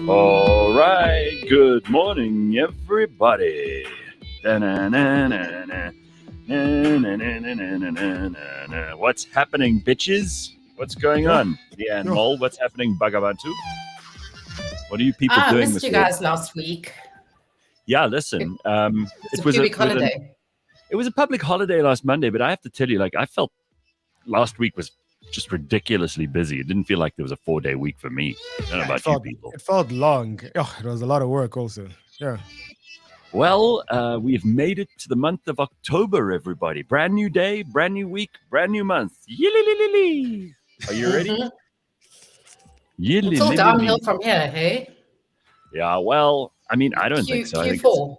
All right, good morning, everybody. Da-na-na-na-na. Na-na-na-na-na-na-na-na. What's happening, bitches? What's going on? Leigh-Ann Mole, what's happening, Bakh'abantu? What are you people I doing missed this you week? guys last week. Yeah, listen, It's a public holiday. It was a public holiday last Monday, but I have to tell you, I felt last week was just ridiculously busy. It didn't feel like there was a 4-day week for me. I don't know about you people. It felt long. Oh, it was a lot of work also. Yeah. Well, we've made it to the month of October, everybody. Brand new day, brand new week, brand new month. Yee-lee-lee-lee-lee. Are you ready? It's all downhill from here, hey? Yeah, well, I mean, I don't think so. Q4.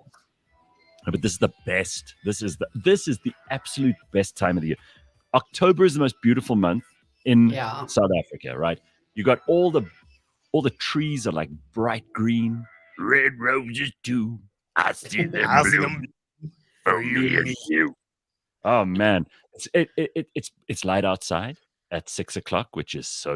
But this is the best. This is the absolute best time of the year. October is the most beautiful month in South Africa, right? You got all the trees are like bright green, red roses too. I see them bloom. You. Oh man, it's light outside at 6 o'clock, which is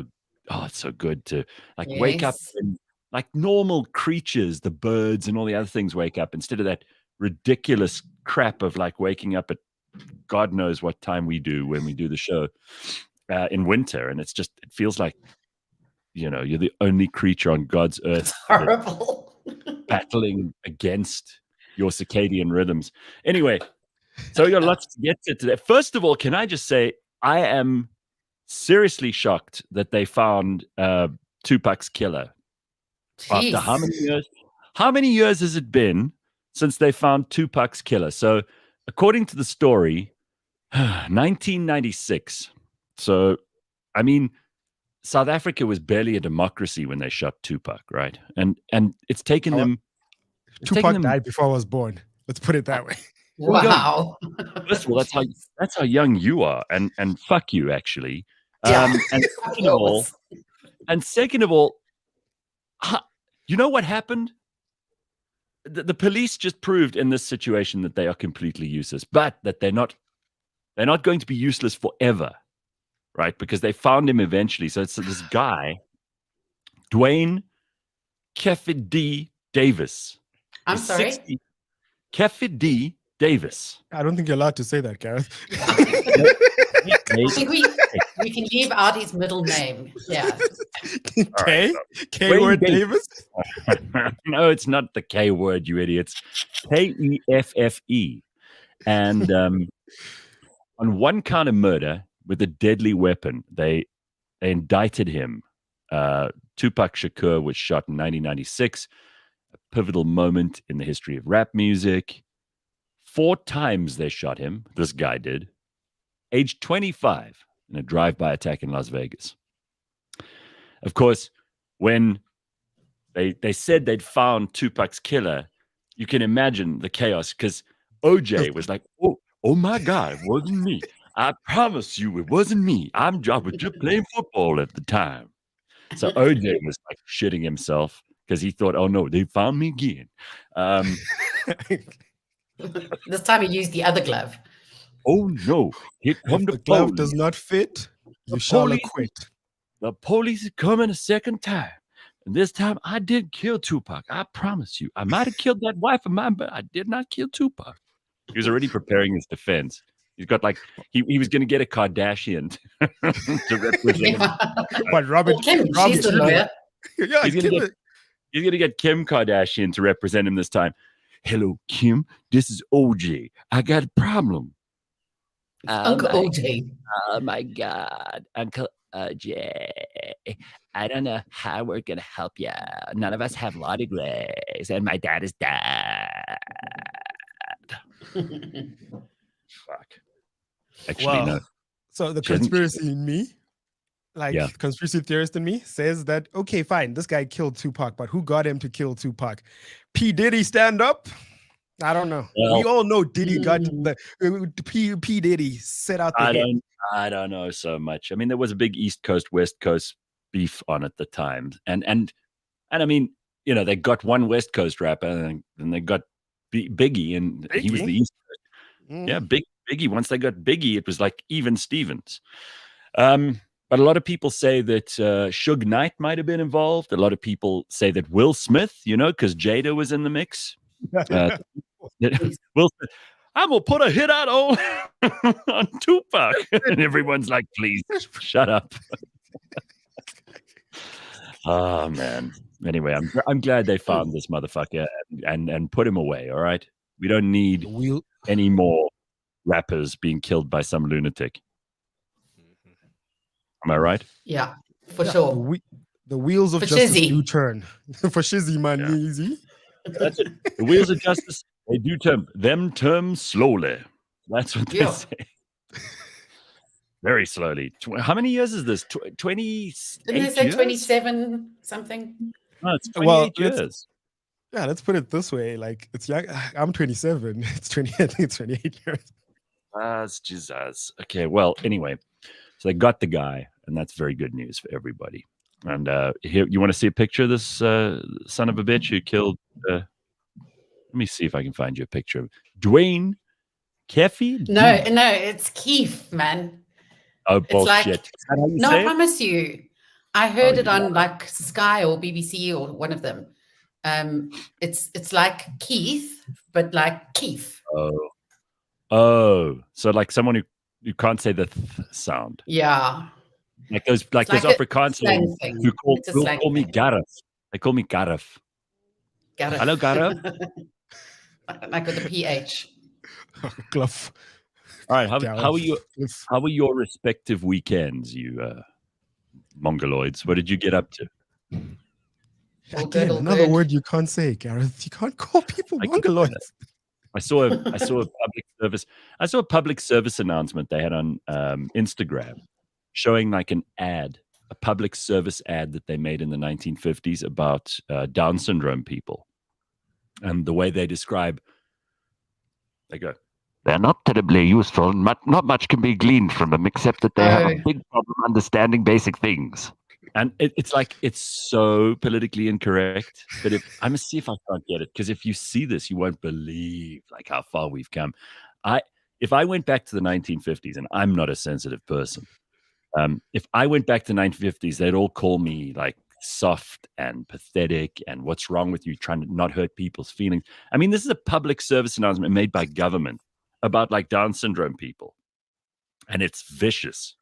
it's so good to wake up and like normal creatures, the birds and all the other things wake up instead of that ridiculous crap of like waking up at God knows what time we do when we do the show in winter, and it feels like you're the only creature on God's earth. It's horrible. Battling against your circadian rhythms. Anyway, so we got lots to get to today. First of all, can I just say I am seriously shocked that they found Tupac's killer. Jeez. After how many years? How many years has it been since they found Tupac's killer? So, according to the story, 1996. So, I mean, South Africa was barely a democracy when they shot Tupac, right? And it's taken them. Tupac died before I was born. Let's put it that way. Wow. First of all, that's how young you are, and fuck you, actually. Yeah. And second of all, you know what happened? The police just proved in this situation that they are completely useless, but that they're not going to be useless forever, right? Because they found him eventually. So it's this guy, Dwayne Keffi D. Davis. I'm sorry? Keffi D. Davis. I don't think you're allowed to say that, Gareth. I think we can leave out his middle name. Yeah. K word Davis? No, it's not the K word, you idiots. Keffe. And on one count of murder with a deadly weapon, they indicted him. Tupac Shakur was shot in 1996, a pivotal moment in the history of rap music. 4 times they shot him, this guy did, age 25, in a drive-by attack in Las Vegas. Of course, when they said they'd found Tupac's killer, you can imagine the chaos, because OJ was like, oh my God, it wasn't me. I promise you it wasn't me. I was just playing football at the time. So OJ was like shitting himself because he thought, oh no, they found me again. This time he used the other glove. Oh no, here come the glove does not fit, you shall acquit. The police is coming a second time. And this time I did kill Tupac. I promise you. I might have killed that wife of mine, but I did not kill Tupac. He was already preparing his defense. He's got he was going to get a Kardashian to represent him. What, Robert? Kim, she's the lawyer. Yeah, he's going to get Kim Kardashian to represent him this time. Hello, Kim. This is OJ. I got a problem. Uncle OJ. Oh my God, Uncle OJ. I don't know how we're gonna help you. None of us have law degrees, and my dad is dead. Fuck. Actually, no. So the conspiracy in me, conspiracy theorist in me, says that, okay, fine, this guy killed Tupac, but who got him to kill Tupac? P. Diddy stand up? I don't know. Well, we all know Diddy got P. Diddy set out the hit. I don't know so much. I mean, there was a big East Coast, West Coast beef on at the time. And I mean, they got one West Coast rapper and then they got Biggie, and he was the East Coast. Yeah, Biggie. Once they got Biggie, it was like even Stevens. But a lot of people say that Suge Knight might have been involved. A lot of people say that Will Smith, because Jada was in the mix. Will Smith, I'm going to put a hit out on Tupac. And everyone's like, please, shut up. Oh, man. Anyway, I'm glad they found this motherfucker and put him away, all right? We don't need any more rappers being killed by some lunatic. Am I right? Yeah, for sure. The wheels of justice do turn. For Shizzy, man, easy. That's it. The wheels of justice, they do turn. Them turn slowly. That's what they say. Very slowly. How many years is this? 20? Didn't they say 27 something? No, it's 28 years. Yeah, let's put it this way. Like, it's young. I'm 27. It's 20. I think it's 28 years. Jesus. Okay. Well, anyway, so they got the guy, and that's very good news for everybody. And here, you want to see a picture of this son of a bitch who killed? Let me see if I can find you a picture of Dwayne Keffy. No, it's Keith, man. Oh, bullshit! Like, I promise you, I heard it on like Sky or BBC or one of them. It's like Keith, but like Keith. Oh, so like someone who can't say the sound. Yeah. Like those Afrikaans who call me Gareth. They call me Gareth. Gareth. Hello, Gareth. Like with the PH. Gluff. All right. How were your respective weekends, you mongoloids? What did you get up to? Again, another word you can't say, Gareth. You can't call people mongoloids. I saw a public service announcement they had on Instagram showing like an ad, a public service ad that they made in the 1950s about Down syndrome people. And the way they describe, they go, they're not terribly useful. Not much can be gleaned from them except that they have a big problem understanding basic things. And it's like, it's so politically incorrect. But I must see if I can't get it. Because if you see this, you won't believe like how far we've come. If I went back to the 1950s, and I'm not a sensitive person, if I went back to the 1950s, they'd all call me like soft and pathetic and what's wrong with you trying to not hurt people's feelings. I mean, this is a public service announcement made by government about like Down syndrome people. And it's vicious.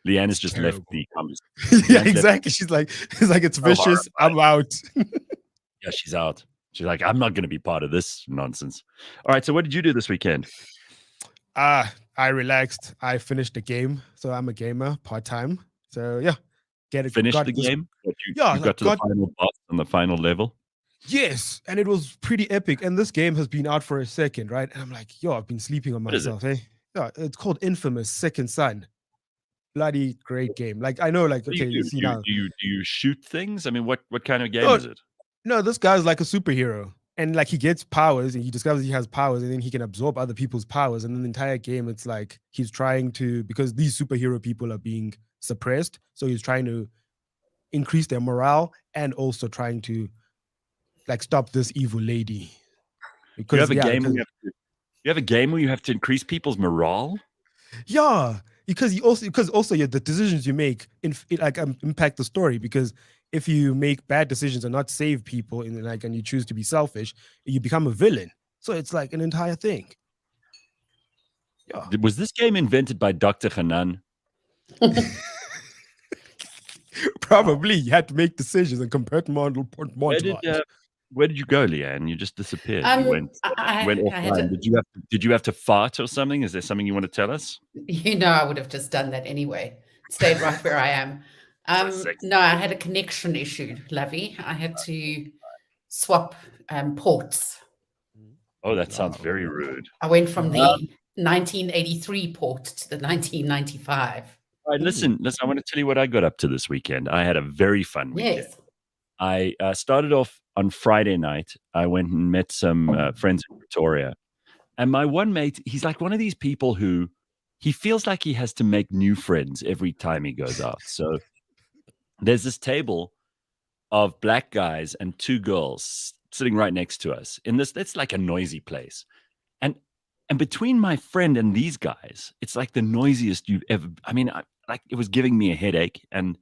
Leigh-Ann has just left the conversation. Yeah, exactly. She's like, it's vicious. I'm out. Yeah, she's out. She's like, I'm not going to be part of this nonsense. All right. So what did you do this weekend? I relaxed. I finished the game. So I'm a gamer part-time. So yeah. Finished the game? You got to the final boss on the final level? Yes. And it was pretty epic. And this game has been out for a second, right? And I'm like, I've been sleeping on myself. Hey, yeah, it's called Infamous Second Son. Bloody great game. Like, I know, like, okay, you see now. Do you shoot things? I mean, what kind of game is it? No, this guy's like a superhero. And like he gets powers and he discovers he has powers and then he can absorb other people's powers. And then the entire game, it's like he's trying to, because these superhero people are being suppressed. So he's trying to increase their morale and also trying to like stop this evil lady. Because you have a game where you have to increase people's morale? Yeah. Because the decisions you make impact the story. Because if you make bad decisions and not save people and you choose to be selfish, you become a villain. So it's like an entire thing. Yeah. Was this game invented by Dr. Hanan? Probably. You had to make decisions and compartmentalize. Where did you go, Leigh-Ann? You just disappeared. You went offline. Did you have to fart or something? Is there something you want to tell us? I would have just done that anyway. Stayed right where I am. No, I had a connection issue, Lovey. I had to swap ports. Oh, that sounds very rude. I went from the 1983 port to the 1995. All right, listen. I want to tell you what I got up to this weekend. I had a very fun weekend. Yes. I started off on Friday night. I went and met some friends in Pretoria. And my one mate, he's like one of these people who he feels like he has to make new friends every time he goes out. So there's this table of black guys and two girls sitting right next to us in this. It's like a noisy place. And between my friend and these guys, it's like the noisiest you've ever. I mean, like it was giving me a headache, and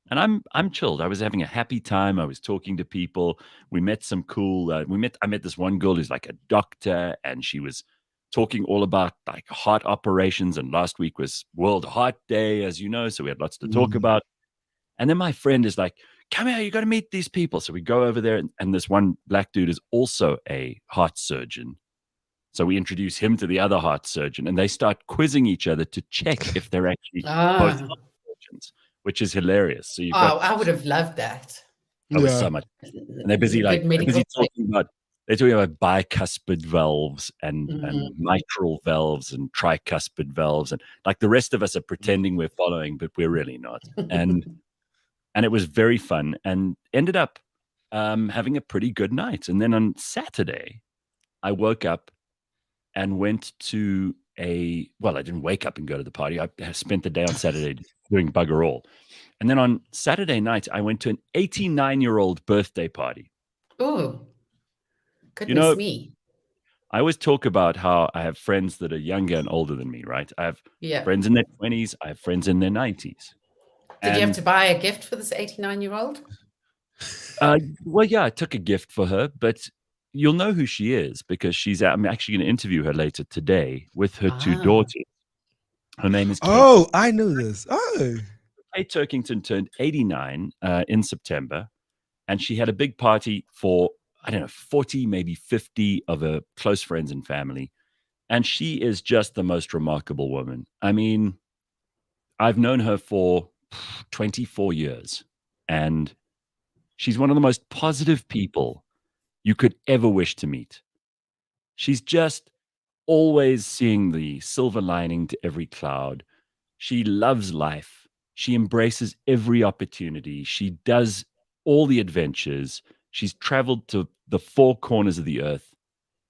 I'm chilled. I was having a happy time. I was talking to people. We met some cool. I met this one girl who's like a doctor, and she was talking all about like heart operations. And last week was World Heart Day, as you know, so we had lots to talk about. And then my friend is like, "Come here, you got to meet these people." So we go over there, and this one black dude is also a heart surgeon. So we introduce him to the other heart surgeon, and they start quizzing each other to check if they're actually both heart surgeons, which is hilarious. So you've got, I would have loved that. it was so much. And they're busy talking about bicuspid valves and mitral valves and tricuspid valves, and like the rest of us are pretending we're following, but we're really not. And it was very fun, and ended up having a pretty good night. And then on Saturday, I woke up and went to I didn't wake up and go to the party. I spent the day on Saturday doing bugger all. And then on Saturday night, I went to an 89-year-old birthday party. Oh, goodness me. I always talk about how I have friends that are younger and older than me, right? I have friends in their 20s. I have friends in their 90s. Did you have to buy a gift for this 89-year-old? Well, yeah, I took a gift for her, but you'll know who she is because I'm actually going to interview her later today with her two daughters. Her name is Kate. Oh, I know this. Oh. Kate Turkington turned 89 in September, and she had a big party for, 40, maybe 50 of her close friends and family. And she is just the most remarkable woman. I mean, I've known her for 24 years, and she's one of the most positive people you could ever wish to meet. She's just always seeing the silver lining to every cloud. She loves life. She embraces every opportunity. She does all the adventures. She's traveled to the four corners of the earth.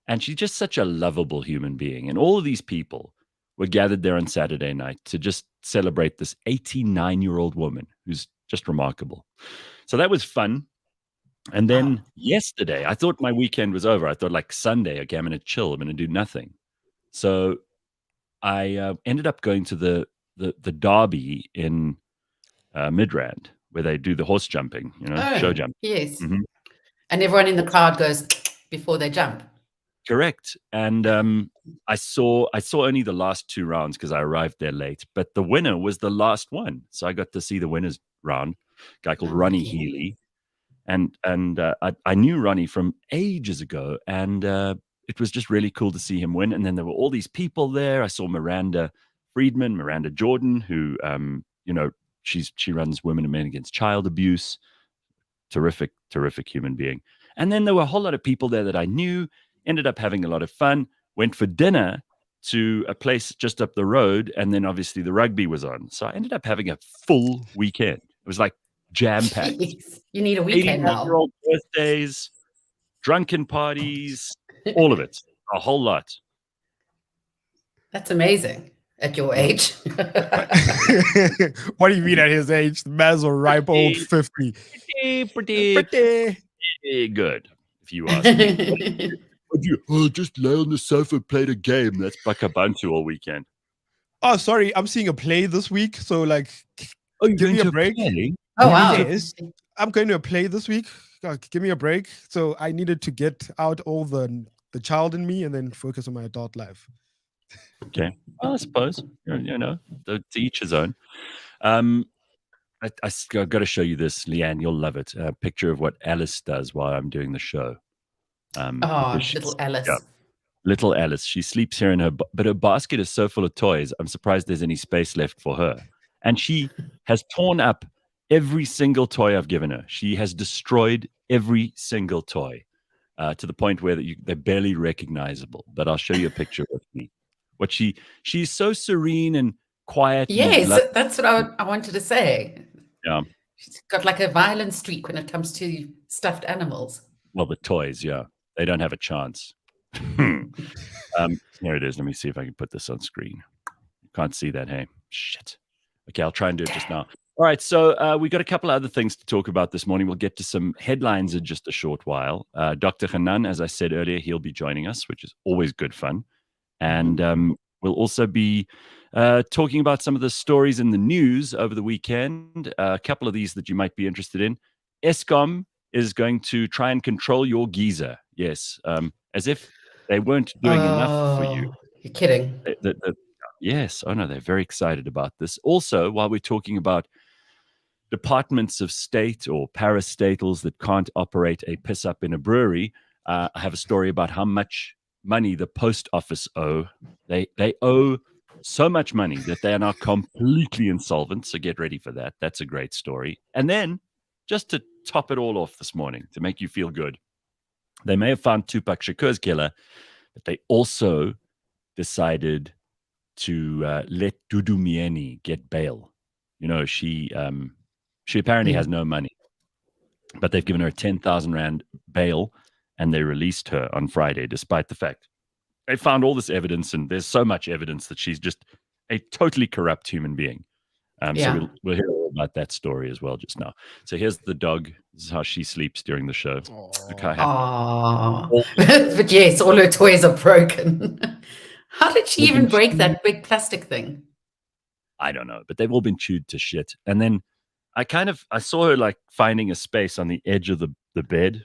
And she's just such a lovable human being. And all of these people were gathered there on Saturday night to just celebrate this 89-year-old woman who's just remarkable. So that was fun. And then yesterday, I thought my weekend was over. I thought like Sunday, okay, I'm going to chill. I'm going to do nothing. So I ended up going to the derby in Midrand, where they do the horse jumping, show jump. Yes. Mm-hmm. And everyone in the crowd goes before they jump. Correct. And I saw only the last two rounds because I arrived there late. But the winner was the last one. So I got to see the winner's round, a guy called Ronnie Healy. And I knew Ronnie from ages ago, and it was just really cool to see him win. And then there were all these people there. I saw Miranda Jordan, who she runs Women and Men Against Child Abuse. Terrific human being. And then there were a whole lot of people there that I knew. Ended up having a lot of fun. Went for dinner to a place just up the road, and then obviously the rugby was on. So I ended up having a full weekend. It was like jam-packed. You need a weekend now. 81-year-old birthdays, drunken parties, all of it. A whole lot. That's amazing at your age. What do you mean at his age? The man's a ripe old 50. Pretty good, if you ask me. Just lay on the sofa, played a game. That's Bakh'abantu all weekend. Oh, sorry. I'm seeing a play this week. So, like, give me a break. Oh, wow. Yes. I'm going to a play this week. Give me a break. So I needed to get out all the child in me and then focus on my adult life. Okay. Well, I suppose, to each his own. I got to show you this, Leigh-Ann. You'll love it. A picture of what Alice does while I'm doing the show. Little Alice. Yeah, little Alice. She sleeps here but her basket is so full of toys. I'm surprised there's any space left for her. And she has torn up every single toy I've given her. She has destroyed every single toy to the point where they're barely recognizable. But I'll show you a picture of me. She's so serene and quiet. Yes, that's what I wanted to say. Yeah. She's got like a violent streak when it comes to stuffed animals. Well, the toys, yeah. They don't have a chance. Here it is. Let me see if I can put this on screen. Can't see that, hey? Shit. Okay, I'll try and do it just now. All right, so we got a couple of other things to talk about this morning. We'll get to some headlines in just a short while. Dr. Hanan, as I said earlier, he'll be joining us, which is always good fun. And we'll also be talking about some of the stories in the news over the weekend. A couple of these that you might be interested in. Eskom is going to try and control your geyser. Yes, as if they weren't doing enough for you. You're kidding. Yes. Oh, no, they're very excited about this. Also, while we're talking about departments of state or parastatals that can't operate a piss up in a brewery, I have a story about how much money the post office owe. They owe so much money that they are now completely insolvent. So get ready for that. That's a great story. And then, just to top it all off this morning, to make you feel good, they may have found Tupac Shakur's killer, but they also decided to let Dudu Mieni get bail. You know, she apparently has no money, but they've given her a 10,000 Rand bail, and they released her on Friday, despite the fact they found all this evidence, and there's so much evidence that she's just a totally corrupt human being. So we'll hear all about that story as well just now. So here's the dog. This is how she sleeps during the show. Look how happy. But yes, all her toys are broken. How did she even break that big plastic thing? I don't know, but they've all been chewed to shit. And then I saw her like finding a space on the edge of the bed.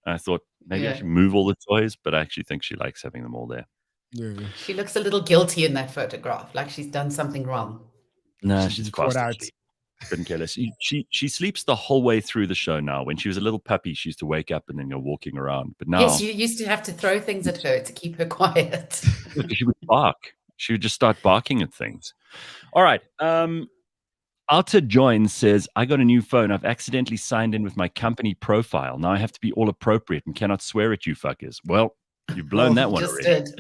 I thought maybe I should move all the toys, but I actually think she likes having them all there. Yeah. She looks a little guilty in that photograph, like she's done something wrong. No, she's fast asleep. Couldn't care less. She sleeps the whole way through the show now. When she was a little puppy, she used to wake up and then go walking around. But now, yes, you used to have to throw things at her to keep her quiet. She would bark. She would just start barking at things. All right. Outer Join says, I got a new phone. I've accidentally signed in with my company profile. Now I have to be all appropriate and cannot swear at you fuckers. Well, you've blown that one already.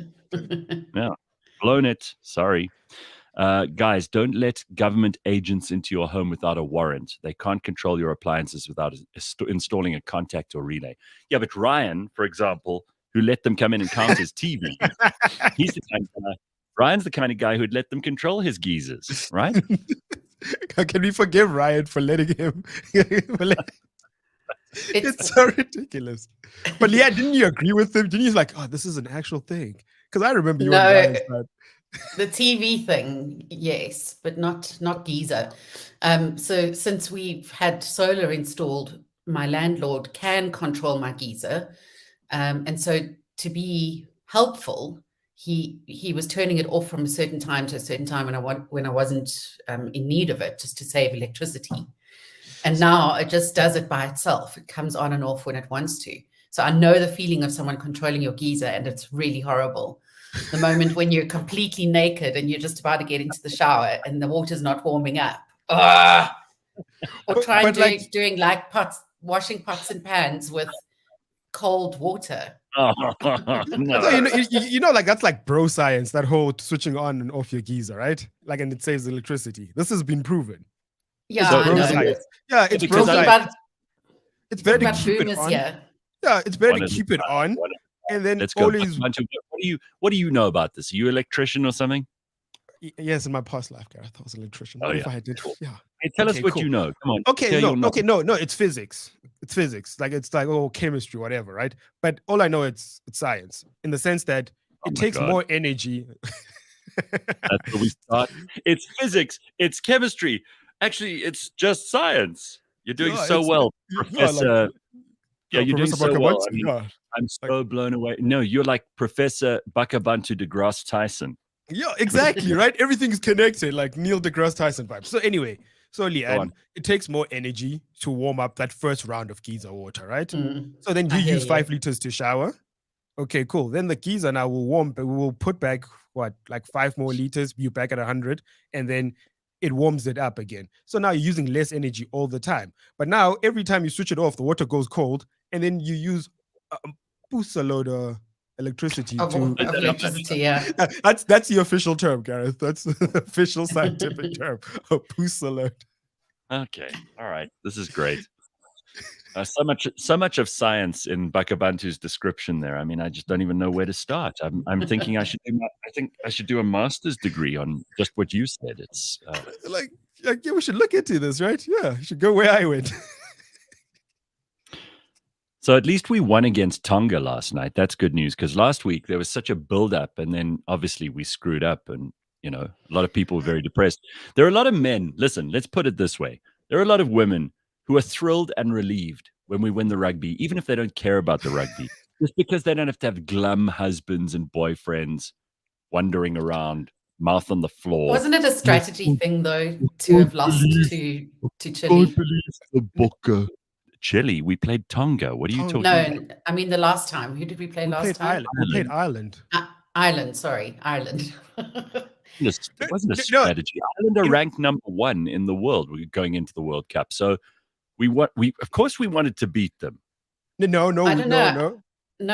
Yeah, blown it. Sorry. Guys, don't let government agents into your home without a warrant. They can't control your appliances without installing a contact or relay. Yeah, but Ryan, for example, who let them come in and count his TV, he's the kind of guy. Ryan's the kind of guy who'd let them control his geezers, right? Can we forgive Ryan for letting him? It's so ridiculous. But yeah, didn't you agree with him? Didn't you like, oh, this is an actual thing? Because I remember you and Ryan said, the TV thing, yes, but not geyser. So since we've had solar installed, my landlord can control my geyser. And so to be helpful, he was turning it off from a certain time to a certain time when I wasn't in need of it, just to save electricity. And now it just does it by itself. It comes on and off when it wants to. So I know the feeling of someone controlling your geyser, and it's really horrible. The moment when you're completely naked and you're just about to get into the shower and the water's not warming up. Or doing washing pots and pans with cold water. No. You know, like that's like bro science, that whole switching on and off your geyser, right? Like, and it saves electricity. This has been proven. Yeah, it's bro science. Yeah, it's bro science. It's better to keep it on. Yeah, it's better to keep it on. And then let's go. What do you know about this? Are you an electrician or something? Yes, in my past life, Gareth, I was an electrician. Oh, if I did, yeah. Hey, tell us what you know. Come on. No, it's physics. It's physics. Like it's like chemistry, whatever, right? But all I know it's science in the sense that it takes more energy. That's where we start. It's physics. It's chemistry. Actually, it's just science. You're doing so well, Professor. You're doing so well. I mean, I'm so blown away. No, you're like Professor Bakh'abantu deGrasse Tyson. Yeah, exactly, right? Everything's connected, like Neil deGrasse Tyson vibes. So anyway, Leigh-Ann, it takes more energy to warm up that first round of geyser water, right? So then you use 5 liters to shower. Okay, cool. Then the geyser now will warm, but we will put back, like 5 more liters, you back at 100, and then it warms it up again. So now you're using less energy all the time. But now every time you switch it off, the water goes cold, and then you use a load of electricity electricity, yeah. That's the official term, Gareth. That's the official scientific term. A poos alert. Okay, all right. This is great. So much of science in Bakh'abantu's description there. I mean, I just don't even know where to start. I'm thinking I should do a master's degree on just what you said. It's like yeah, we should look into this, right? Yeah, you should go where I went. So at least we won against Tonga last night. That's good news, because last week there was such a build-up, and then obviously we screwed up, and You know, a lot of people were very depressed. There are a lot of men. Listen, let's put it this way: there are a lot of women who are thrilled and relieved when we win the rugby, even if they don't care about the rugby, just because they don't have to have glum husbands and boyfriends wandering around, mouth on the floor. Wasn't it a strategy thing though to have lost to Chile? The Boca. Chile. We played Tonga. What are you talking about? No, I mean the last time. Who did we play last time? We played Ireland. Ireland. Sorry, Ireland. It wasn't a strategy. Ireland are ranked number 1 in the world. We're going into the World Cup, so we of course we wanted to beat them. No,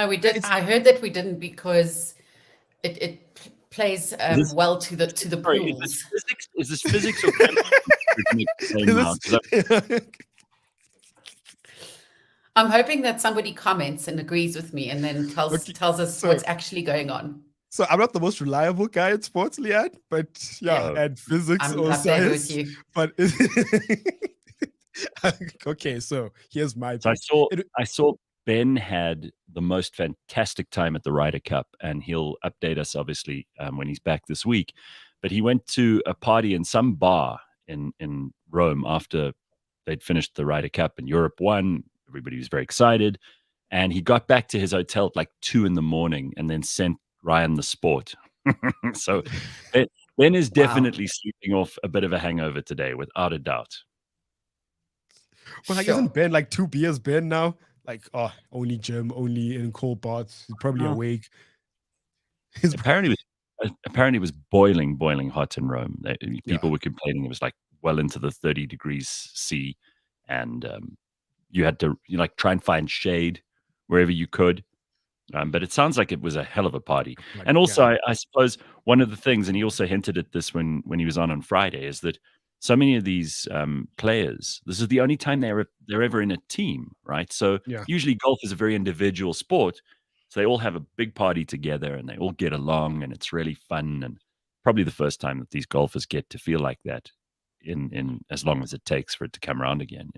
we did. I heard that we didn't because it plays well to the pools. Is this physics or chemistry? I'm hoping that somebody comments and agrees with me and then tells us what's actually going on. So I'm not the most reliable guy in sports, Leigh-Ann, but and physics I'm or science. with you. But okay, so here's my. So I saw Ben had the most fantastic time at the Ryder Cup, and he'll update us obviously when he's back this week. But he went to a party in some bar in Rome after they'd finished the Ryder Cup, and Europe won. Everybody was very excited, and he got back to his hotel at like 2 a.m. and then sent Ryan the sport. So Ben is definitely sleeping off a bit of a hangover today, without a doubt. Well, like, isn't Ben like 2 beers Ben now? Like, only gym, only in cold baths. He's probably awake. Apparently it was boiling hot in Rome. People were complaining it was like well into the 30 degrees C, and you had to try and find shade wherever you could. But it sounds like it was a hell of a party. And also, I suppose one of the things, and he also hinted at this when he was on Friday, is that so many of these players, this is the only time they're ever in a team, right? So usually golf is a very individual sport. So they all have a big party together and they all get along and it's really fun. And probably the first time that these golfers get to feel like that in as long as it takes for it to come around again,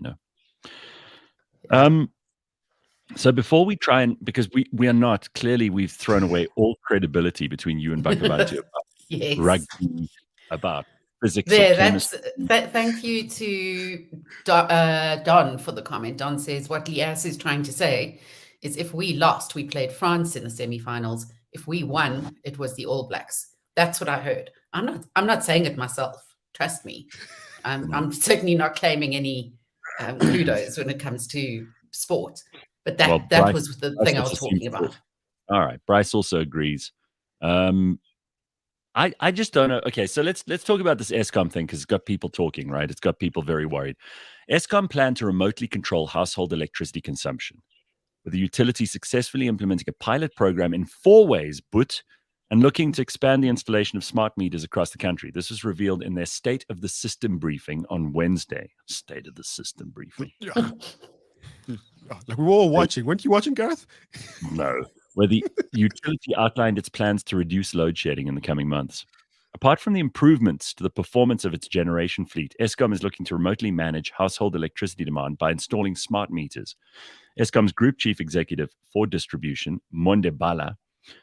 So before we try and, because we are not, clearly we've thrown away all credibility between you and Bakh'abantu about rugby, about physics. Thank you to Don for the comment. Don says, what Leigh-Ann is trying to say is if we lost, we played France in the semi-finals. If we won, it was the All Blacks. That's what I heard. I'm not saying it myself. Trust me. I'm certainly not claiming any kudos when it comes to sport. But that was the thing I was talking about. All right. Bryce also agrees. I just don't know. Okay, so let's talk about this Eskom thing because it's got people talking, right? It's got people very worried. Eskom planned to remotely control household electricity consumption, with the utility successfully implementing a pilot program in 4 ways, and looking to expand the installation of smart meters across the country. This was revealed in their State of the System briefing on Wednesday. State of the System briefing. Like we were all watching. Weren't you watching, Gareth? No. Where the utility outlined its plans to reduce load shedding in the coming months. Apart from the improvements to the performance of its generation fleet, Eskom is looking to remotely manage household electricity demand by installing smart meters. Eskom's Group Chief Executive for Distribution, Monde Bala,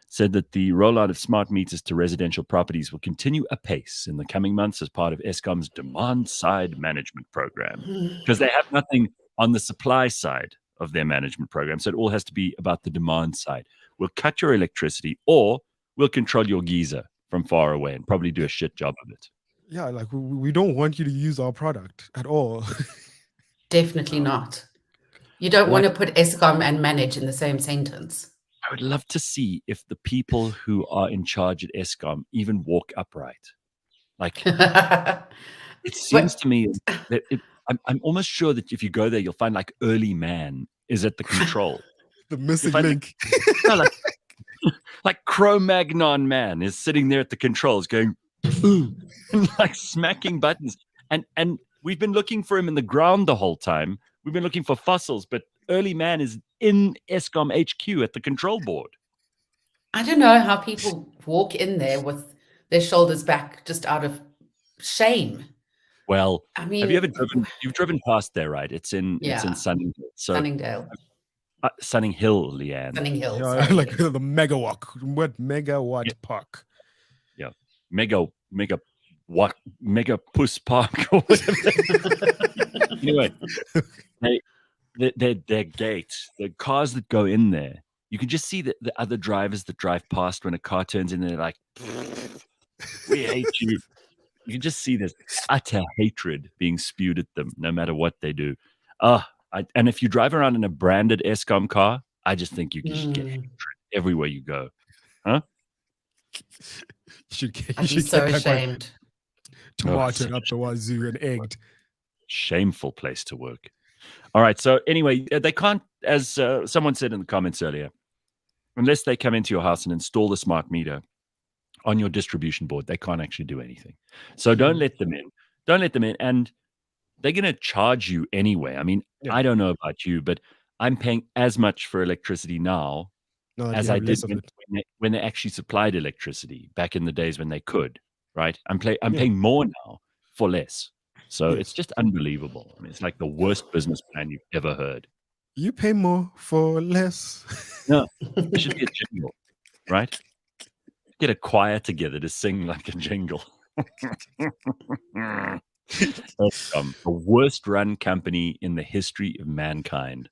said that the rollout of smart meters to residential properties will continue apace in the coming months as part of Eskom's demand-side management program. Because they have nothing on the supply side of their management program. So it all has to be about the demand side. We'll cut your electricity or we'll control your geyser from far away and probably do a shit job of it. Yeah, like we don't want you to use our product at all. Definitely not. You don't want to put Eskom and manage in the same sentence. I would love to see if the people who are in charge at Eskom even walk upright. Like, it seems to me that I'm almost sure that if you go there, you'll find like early man is at the control. The missing link. Like Cro-Magnon man is sitting there at the controls going, like smacking buttons. And we've been looking for him in the ground the whole time. We've been looking for fossils, but early man is in Eskom HQ at the control board. I don't know how people walk in there with their shoulders back just out of shame. Well, I mean, have you ever you've driven past there, right? It's in Sunningdale. So, Sunning Hill, Leigh-Ann. Sunning Hill. Yeah, like the megawatt. What megawatt park? Yeah. mega puss park or whatever. Anyway, their gate, the cars that go in there, you can just see the other drivers that drive past when a car turns in. They're like, "We hate you." You can just see this utter hatred being spewed at them, no matter what they do. And if you drive around in a branded Eskom car, I just think you should get hatred everywhere you go, huh? I'd be so ashamed. Tomato up the wazoo and egged. Shameful place to work. All right. So anyway, they can't, as someone said in the comments earlier, unless they come into your house and install the smart meter on your distribution board, they can't actually do anything. So don't let them in. Don't let them in. And they're going to charge you anyway. I mean, I don't know about you, but I'm paying as much for electricity now as I did when they actually supplied electricity back in the days when they could, right? I'm paying more now for less. So it's just unbelievable. I mean, it's like the worst business plan you've ever heard. You pay more for less. No, it should be a jingle, right? Get a choir together to sing like a jingle. The worst run company in the history of mankind.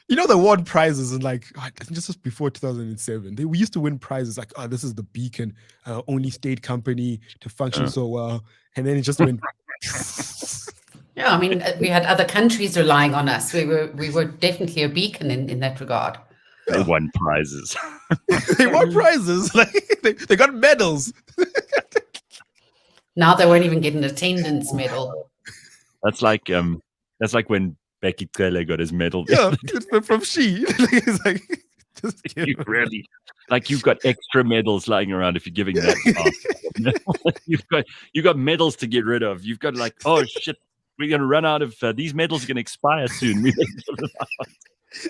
You know, they won prizes in like, I think this was before 2007. We used to win prizes like, oh, this is the beacon, only state company to function so well. And then it just went. Yeah, I mean, we had other countries relying on us. We were definitely a beacon in that regard. They won prizes. They won prizes. Like they got medals. Now they won't even get an attendance medal. That's like when Becky Cele got his medal. Yeah, from She. It's like, you really, like, you've got extra medals lying around if you're giving that. You've got medals to get rid of. You've got like, oh shit, we're gonna run out of these medals are gonna expire soon.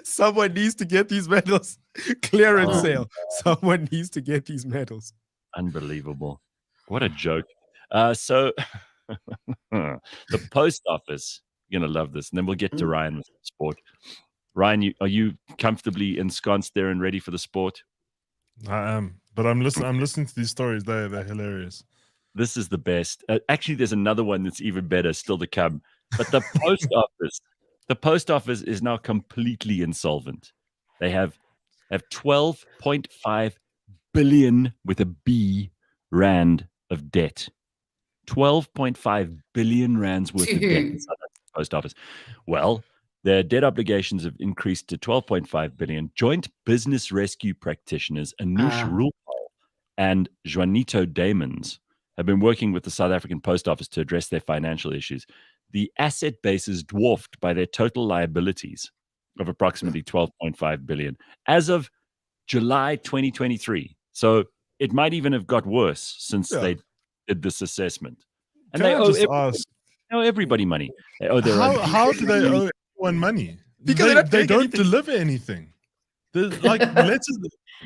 Someone needs to get these medals. Clearance sale. Someone needs to get these medals. Unbelievable. What a joke. So the post office, you're going to love this. And then we'll get to Ryan with sport. Ryan, are you comfortably ensconced there and ready for the sport? I am. But I'm listening to these stories. They're hilarious. This is the best. Actually, there's another one that's even better still to come. But the post office is now completely insolvent. They have 12.5 billion with a B rand of debt. 12.5 billion rands worth of debt inside the post office. Well, their debt obligations have increased to 12.5 billion. Joint business rescue practitioners Anush Rulpal and Juanito Damons have been working with the South African Post Office to address their financial issues. The asset base is dwarfed by their total liabilities of approximately 12.5 billion as of July 2023. So it might even have got worse since they did this assessment. And they owe everybody money. They owe their own. How do they owe everyone money? Because they don't deliver anything. Like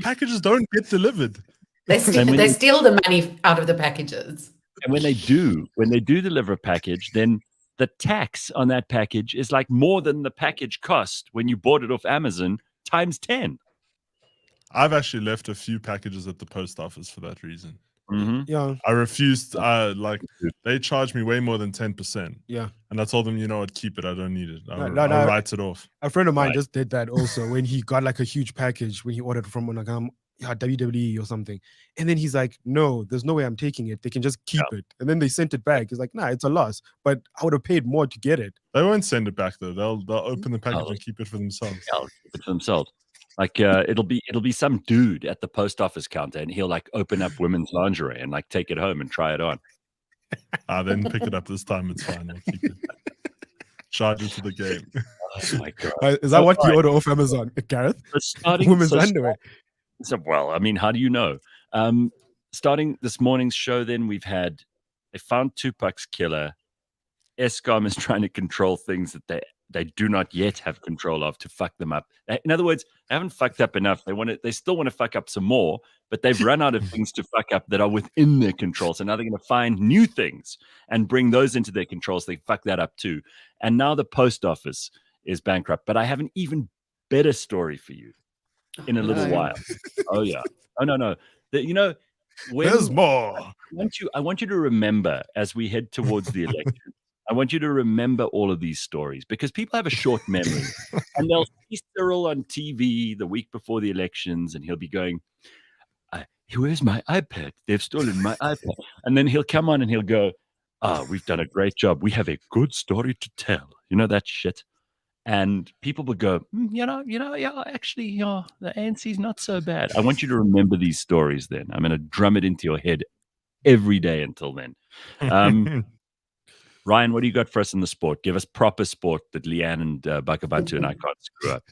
packages don't get delivered. They steal the money out of the packages. And when they do deliver a package, then the tax on that package is like more than the package cost when you bought it off Amazon times 10. I've actually left a few packages at the post office for that reason. Mm-hmm. Yeah, I refused. They charged me way more than 10%. Yeah, and I told them, you know what, keep it. I don't need it. I'll write it off. A friend of mine just did that also when he got like a huge package when he ordered from WWE or something, and then he's like, "No, there's no way I'm taking it. They can just keep it." And then they sent it back. He's like, "Nah, it's a loss, but I would have paid more to get it." They won't send it back though. They'll open the package and keep it for themselves. They'll keep it for themselves. Like it'll be some dude at the post office counter, and he'll like open up women's lingerie and like take it home and try it on. Then pick it up this time. It's fine. I'll keep it. Charge it to the game. Oh my god! Is that what you order off Amazon, Gareth? Women's underwear. So, well, I mean, how do you know? Starting this morning's show, then they found Tupac's killer. Eskom is trying to control things that they do not yet have control of to fuck them up. In other words, they haven't fucked up enough. They still want to fuck up some more, but they've run out of things to fuck up that are within their control. So now they're going to find new things and bring those into their control so they fuck that up too. And now the post office is bankrupt. But I have an even better story for you in a little while. Oh, yeah. Oh, no. There's more. I want you to remember as we head towards the election. I want you to remember all of these stories because people have a short memory, and they'll see Cyril on TV the week before the elections, and he'll be going, "Where's my iPad? They've stolen my iPad." And then he'll come on and he'll go, "We've done a great job. We have a good story to tell." You know that shit. And people would go, actually, the ANC's not so bad. I want you to remember these stories then. I'm going to drum it into your head every day until then. Ryan, what do you got for us in the sport? Give us proper sport that Leigh-Ann and Bakh'abantu and I can't screw up.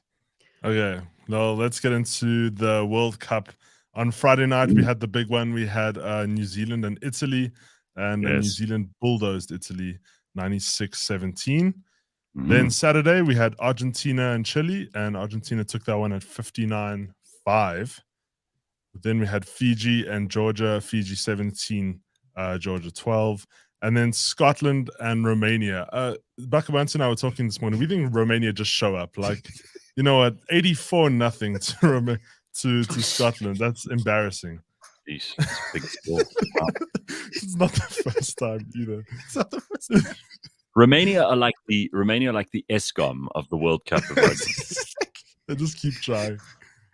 Okay, well, let's get into the World Cup. On Friday night, we had the big one. We had New Zealand and Italy, and New Zealand bulldozed Italy 96-17. Then Saturday, we had Argentina and Chile, and Argentina took that one at 59-5. Then we had Fiji and Georgia, Fiji 17, Georgia 12. And then Scotland and Romania. Bakh'abantu and I were talking this morning. We think Romania just show up. Like, you know what? 84-0 to Scotland. That's embarrassing. Jeez, big score. Wow. It's not the first time either. It's not the first time. Romania are like the Eskom of the World Cup of rugby. They just keep trying.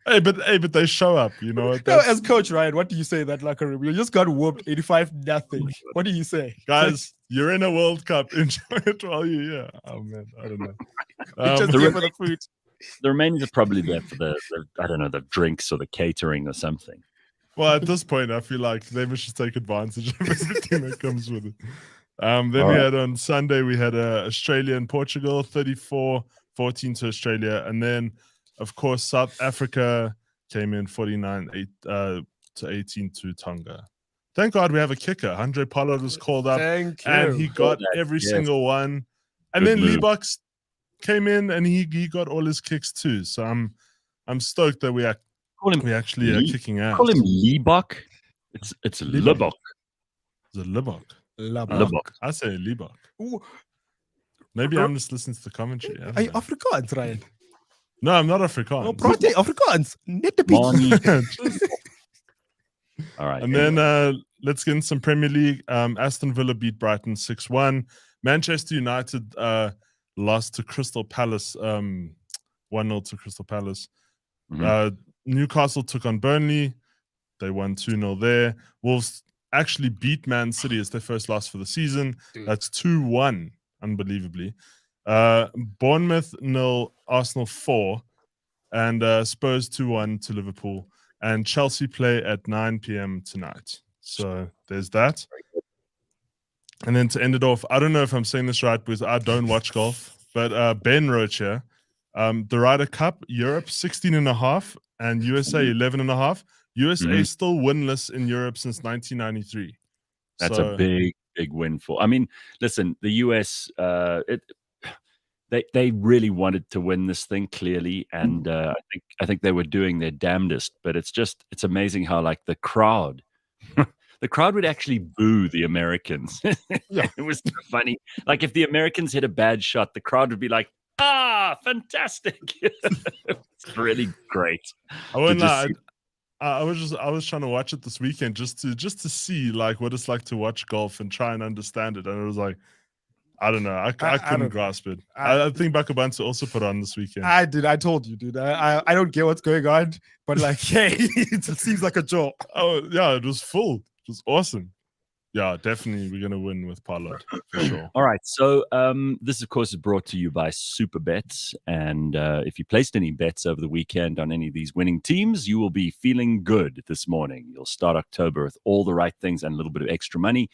Hey, but they show up, you know. No, as coach, Ryan, what do you say in that locker room? You just got whooped 85-0. What do you say? Guys, you're in a World Cup. Enjoy it while you're here. Oh man, I don't know. Just here for the food. The Romanians are probably there for the drinks or the catering or something. Well, at this point, I feel like they must just take advantage of everything that comes with it. Then we had on Sunday, we had Australia and Portugal, 34-14 to Australia. And then, of course, South Africa came in 49-18 to Tonga. Thank God we have a kicker. Andre Pollard was called up, and he got every single one. And then Liebox came in, and he got all his kicks too. So I'm stoked that we actually are kicking ass. Call him Liebok. It's Liebok. Is it Liebok? Liebok. I say Liebok. Maybe I'm just listening to the commentary. Are you Afrikaans, Ryan? No, I'm not Afrikaans. Oh, praat jy Afrikaans? Net 'n bietjie. All right. And then let's get in some Premier League. Aston Villa beat Brighton 6-1. Manchester United lost to Crystal Palace 1-0 to Crystal Palace. Newcastle took on Burnley. They won 2-0 there. Wolves actually beat Man City as their first loss for the season. That's 2-1, unbelievably. Bournemouth 0, Arsenal 4, and Spurs 2-1 to Liverpool. And Chelsea play at 9 p.m. tonight. So there's that. And then to end it off, I don't know if I'm saying this right because I don't watch golf, but Ben wrote here, the Ryder Cup, Europe 16.5 and USA 11.5. USA still winless in Europe since 1993. That's a big win for. I mean, listen, the US, they really wanted to win this thing clearly, and I think they were doing their damnedest. But it's amazing how like the crowd would actually boo the Americans. It was funny. Like if the Americans hit a bad shot, the crowd would be like, fantastic. It's really great. I was trying to watch it this weekend just to see like what it's like to watch golf and try and understand it, and it was like, I don't know, I couldn't grasp it. I think Bakh'abantu also put on this weekend. I did. I told you, dude. I don't get what's going on, but like, hey, it seems like a joke. Oh yeah, it was full. It was awesome. Yeah, definitely we're gonna win with Pollard for sure. All right, so this of course is brought to you by Super Bets, and if you placed any bets over the weekend on any of these winning teams, you will be feeling good this morning. You'll start October with all the right things and a little bit of extra money.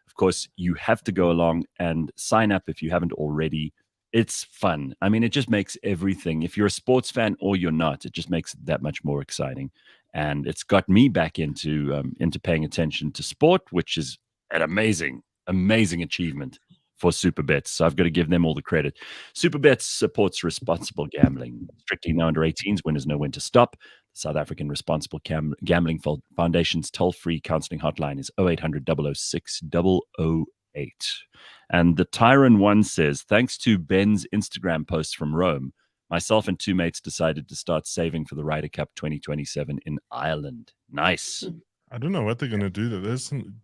Of course, you have to go along and sign up if you haven't already. It's fun. I mean, it just makes everything, if you're a sports fan or you're not, it just makes it that much more exciting. And it's got me back into paying attention to sport, which is an amazing achievement for Superbets. So I've got to give them all the credit. Superbets supports responsible gambling. Strictly no under 18s. Winners know when to stop. The South African Responsible Gambling Foundation's toll-free counseling hotline is 0800 006 008. And the Tyron one says, thanks to Ben's Instagram posts from Rome, myself and two mates decided to start saving for the Ryder Cup 2027 in Ireland. Nice. I don't know what they're gonna do.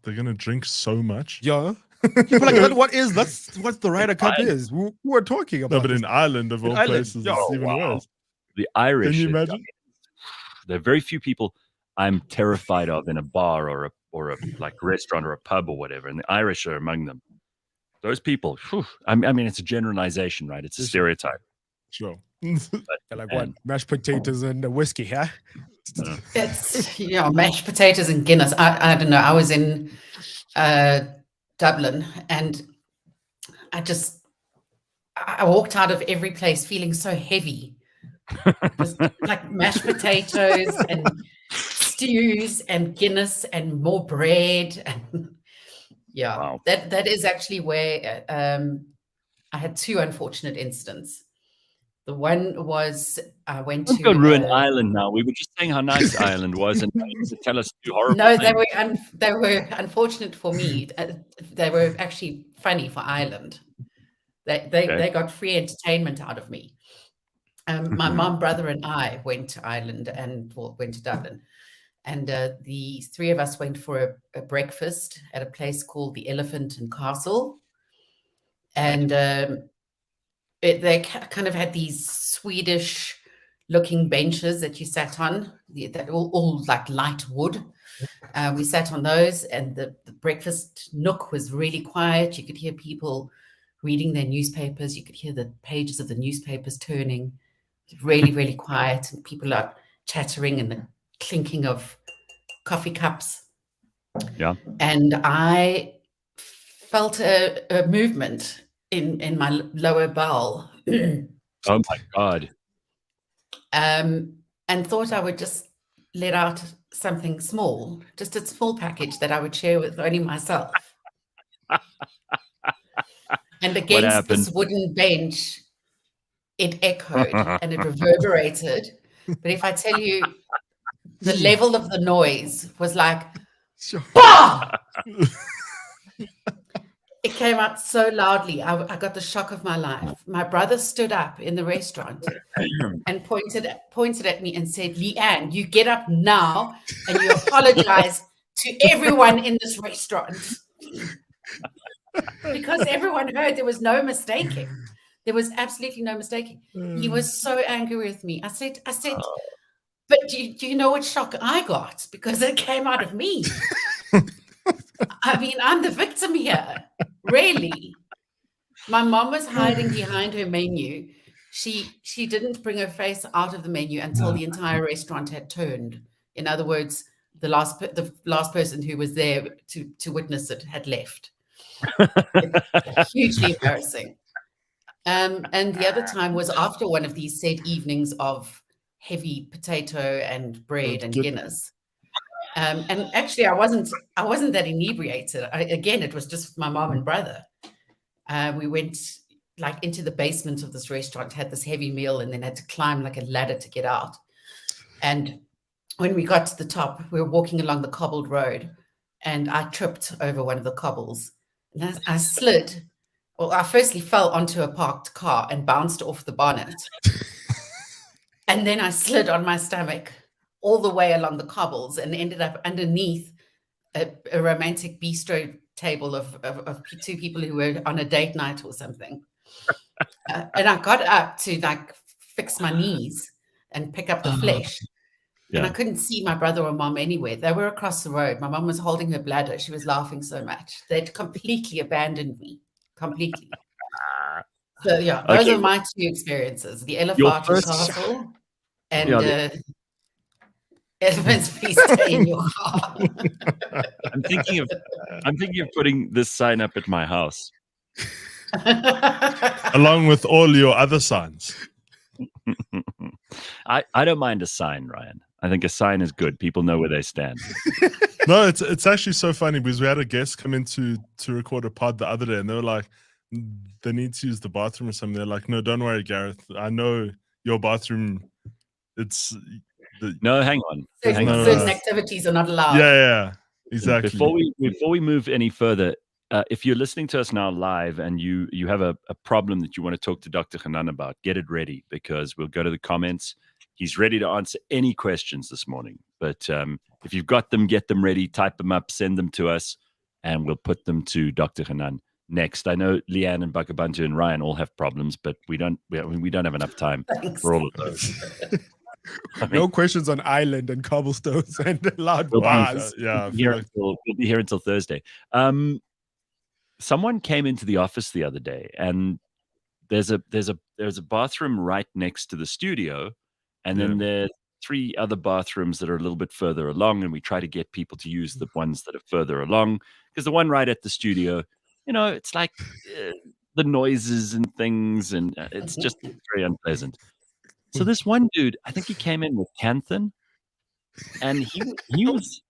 They're gonna drink so much. Yeah. People like that. That's what the Ryder Cup is. Who are talking about? No, but this? in Ireland, of all Ireland, places, yeah. it's even worse. The Irish. Can you imagine? There are very few people I'm terrified of in a bar or a like restaurant or a pub or whatever, and the Irish are among them. Those people. Whew, I mean, it's a generalization, right? It's a stereotype. Sure. They're like what? Mashed potatoes and whiskey, huh? It's mashed potatoes and Guinness. I don't know. I was in Dublin, and I walked out of every place feeling so heavy. It was like mashed potatoes and stews and Guinness and more bread. And Wow. that is actually where I had two unfortunate incidents. The one was I went Don't to go ruin Ireland now. We were just saying how nice Ireland was, and you tell us two horrible No, things. they were unfortunate for me. They were actually funny for Ireland. They got free entertainment out of me. My mom, brother, and I went to Ireland and went to Dublin, and the three of us went for a breakfast at a place called the Elephant and Castle, and they kind of had these Swedish-looking benches that you sat on, that all like light wood. We sat on those, and the breakfast nook was really quiet. You could hear people reading their newspapers. You could hear the pages of the newspapers turning. Really, really quiet, and people are chattering and the clinking of coffee cups. Yeah. And I felt a movement in my lower bowel. Oh my God. And thought I would just let out something small, just a small package that I would share with only myself. And against this wooden bench, it echoed and it reverberated. But if I tell you, the level of the noise was like, bah! It came out so loudly. I got the shock of my life. My brother stood up in the restaurant and pointed at me and said, Leigh-Ann, you get up now and you apologize to everyone in this restaurant. Because everyone heard there was no mistaking. There was absolutely no mistaking. He was so angry with me. I said, but do you know what shock I got? Because it came out of me. I mean, I'm the victim here. Really. My mom was hiding behind her menu. She didn't bring her face out of the menu until the entire restaurant had turned. In other words, the last person who was there to witness it had left. Hugely embarrassing. And the other time was after one of these said evenings of heavy potato and bread and Guinness. And actually, I wasn't that inebriated. Again, it was just my mom and brother. We went like into the basement of this restaurant, had this heavy meal, and then had to climb like a ladder to get out. And when we got to the top, we were walking along the cobbled road, and I tripped over one of the cobbles. And I slid. Well, I firstly fell onto a parked car and bounced off the bonnet. And then I slid on my stomach all the way along the cobbles and ended up underneath a romantic bistro table of two people who were on a date night or something. And I got up to like fix my knees and pick up the flesh. And I couldn't see my brother or mom anywhere. They were across the road. My mom was holding her bladder. She was laughing so much. They'd completely abandoned me. Completely. So yeah, those are my two experiences: the Elephant Castle and Elephant's Please Stay in Your Car. I'm thinking of putting this sign up at my house, along with all your other signs. I don't mind a sign, Ryan. I think a sign is good. People know where they stand. No, it's actually so funny because we had a guest come in to record a pod the other day, and they were like, they need to use the bathroom or something. They're like, no, don't worry, Gareth. I know your bathroom. No, hang on. Certain activities are not allowed. Yeah, exactly. Before we move any further, if you're listening to us now live and you have a problem that you want to talk to Dr. Hanan about, get it ready because we'll go to the comments. He's ready to answer any questions this morning. But if you've got them, get them ready, type them up, send them to us, and we'll put them to Dr. Hanan next. I know Leigh-Ann and Bakh'abantu and Ryan all have problems, but we don't have enough time for all of those. No questions on island and cobblestones and loud bars. We'll be here until Thursday. Someone came into the office the other day, and there's a bathroom right next to the studio, and then there's 3 other bathrooms that are a little bit further along, and we try to get people to use the ones that are further along, because the one right at the studio, it's like the noises and things, and it's just very unpleasant. So this one dude, I think he came in with Canthan, and he was.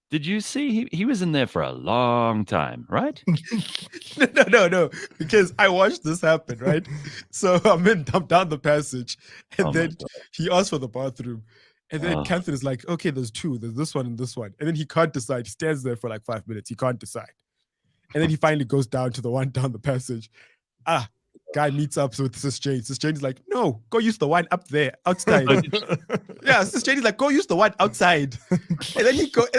Did you see? He was in there for a long time, right? No, because I watched this happen, right? So I'm down the passage, and then he asked for the bathroom, and then Canthan is like, "Okay, there's 2. There's this one and this one," and then he can't decide. He stands there for like 5 minutes. He can't decide, and then he finally goes down to the one down the passage. Guy meets up with Sis Jane. Sis Jane is like, "No, go use the one up there, outside." Sis Jane is like, "Go use the one outside." And then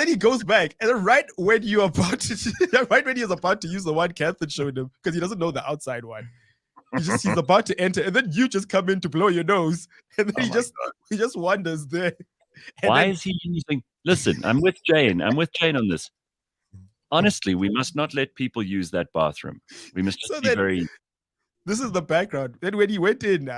he goes back. And then right when he was about to use the one Catherine showed him, because he doesn't know the outside one. He's about to enter, and then you just come in to blow your nose, and then he just wanders there. And Why is he using? Listen, I'm with Jane. I'm with Jane on this. Honestly, we must not let people use that bathroom. We must just be very. This is the background. Then when he went in,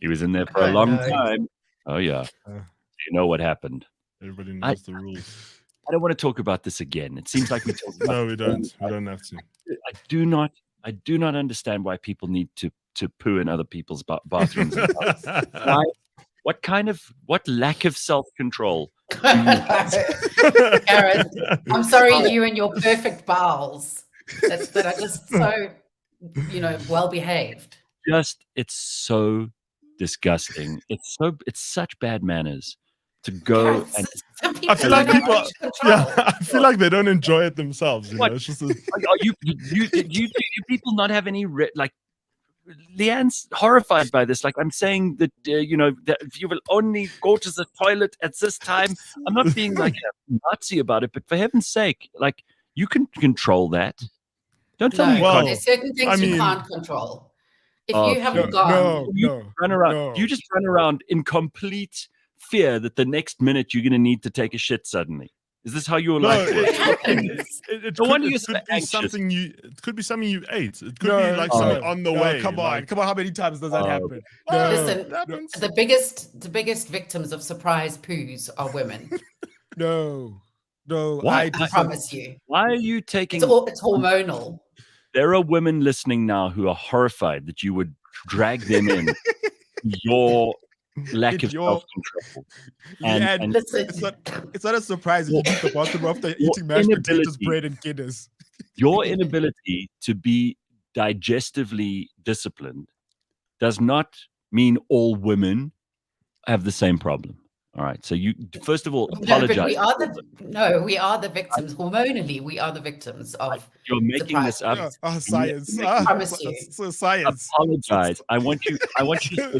he was in there for a long time. Oh yeah. You know what happened? Everybody knows the rules. I don't want to talk about this again. It seems like we talk about No, we don't. We don't have to. I do not understand why people need to poo in other people's bathrooms. Why? What lack of self-control? Gareth, I'm sorry, you and your perfect bowels that are just so, well behaved. It's so disgusting. It's such bad manners to go and. I feel like I feel like they don't enjoy it themselves. It's just you people not have any Leigh-Ann's horrified by this. Like, I'm saying that that if you will only go to the toilet at this time. I'm not being like a Nazi about it, but for heaven's sake, like, you can control that. Don't tell me you can't. There's certain things you can't control. If you haven't run around. You just run around in complete fear that the next minute you're going to need to take a shit suddenly. Is this how your life works? It could be something you ate. It could be like something on the way. Come on. How many times does that happen? Listen, the biggest victims of surprise poos are women. No. I promise you. Why are you taking? It's hormonal. There are women listening now who are horrified that you would drag them in your lack of self-control. And listen, it's not a surprise if you eat the bottom after eating mashed potatoes, bread, and Guinness. Your inability to be digestively disciplined does not mean all women have the same problem. All right. So you first of all apologize. No, we are the victims. Hormonally, we are the victims of. You're making this up. Science. I promise you. So science. Apologize. I want you to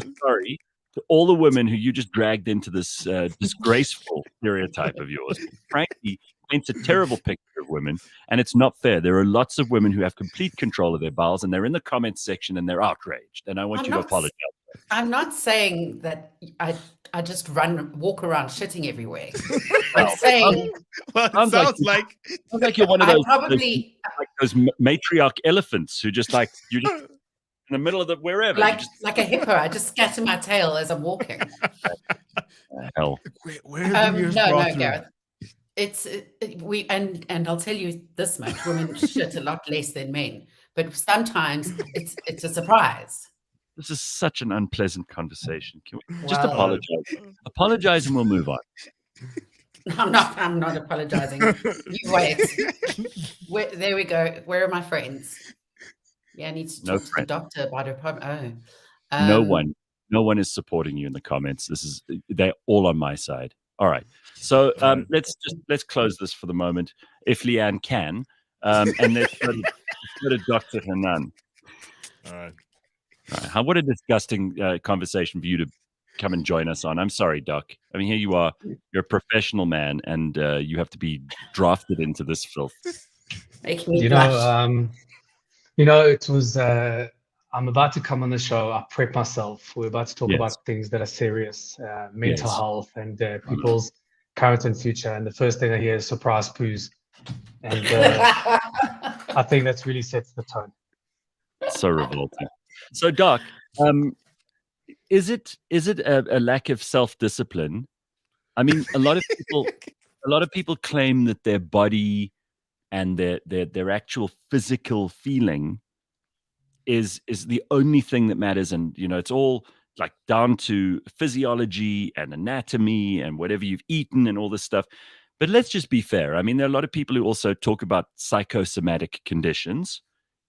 say sorry to all the women who you just dragged into this disgraceful stereotype of yours. Frankly, paints a terrible picture of women, and it's not fair. There are lots of women who have complete control of their bowels, and they're in the comments section and they're outraged. And I want you to apologize. I'm not saying that I just walk around shitting everywhere. I'm saying it sounds like you're one of those those matriarch elephants who just like you just in the middle of the wherever. Like a hippo, I just scatter my tail as I'm walking. Hell. No, Gareth. And I'll tell you this much: women shit a lot less than men, but sometimes it's a surprise. This is such an unpleasant conversation. Can we just apologize? Apologize and we'll move on. I'm not apologizing. You wait. There we go. Where are my friends? Yeah, I need to talk to the doctor about her problem. No one is supporting you in the comments. They're all on my side. All right. So let's close this for the moment, if Leigh-Ann can, and let's go to Dr. Hanan. All right. What a disgusting conversation for you to come and join us on. I'm sorry, Doc. I mean, here you are. You're a professional man, and you have to be drafted into this filth. Make me You blush. know, it was. I'm about to come on the show. I prep myself. We're about to talk Yes. about things that are serious, mental Yes. health and people's current and future. And the first thing I hear is surprise poos, and I think that's really sets the tone. So revolting. So, Doc, is it a lack of self-discipline? I mean, a lot of people claim that their body and their actual physical feeling is the only thing that matters, and it's all like down to physiology and anatomy and whatever you've eaten and all this stuff. But let's just be fair. I mean, there are a lot of people who also talk about psychosomatic conditions.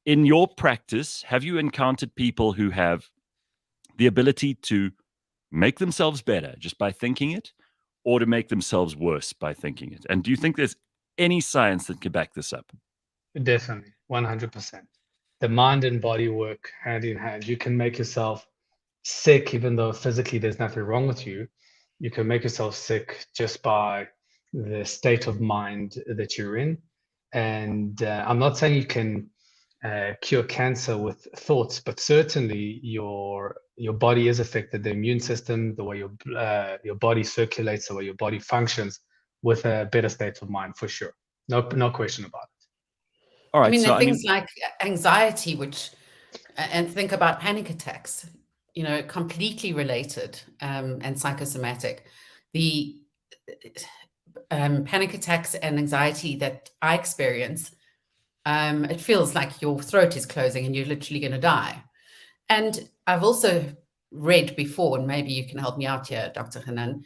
In your practice, have you encountered people who have the ability to make themselves better just by thinking it, or to make themselves worse by thinking it? And do you think there's any science that could back this up? Definitely, 100%. The mind and body work hand in hand. You can make yourself sick, even though physically there's nothing wrong with you. You can make yourself sick just by the state of mind that you're in. And I'm not saying you can cure cancer with thoughts, but certainly your body is affected. The immune system, the way your body circulates, the way your body functions, with a better state of mind, for sure. No question about it. All right. I mean, so there are things like anxiety, and think about panic attacks, completely related and psychosomatic. The panic attacks and anxiety that I experience, it feels like your throat is closing and you're literally going to die. And I've also read before, and maybe you can help me out here, Dr. Hanan,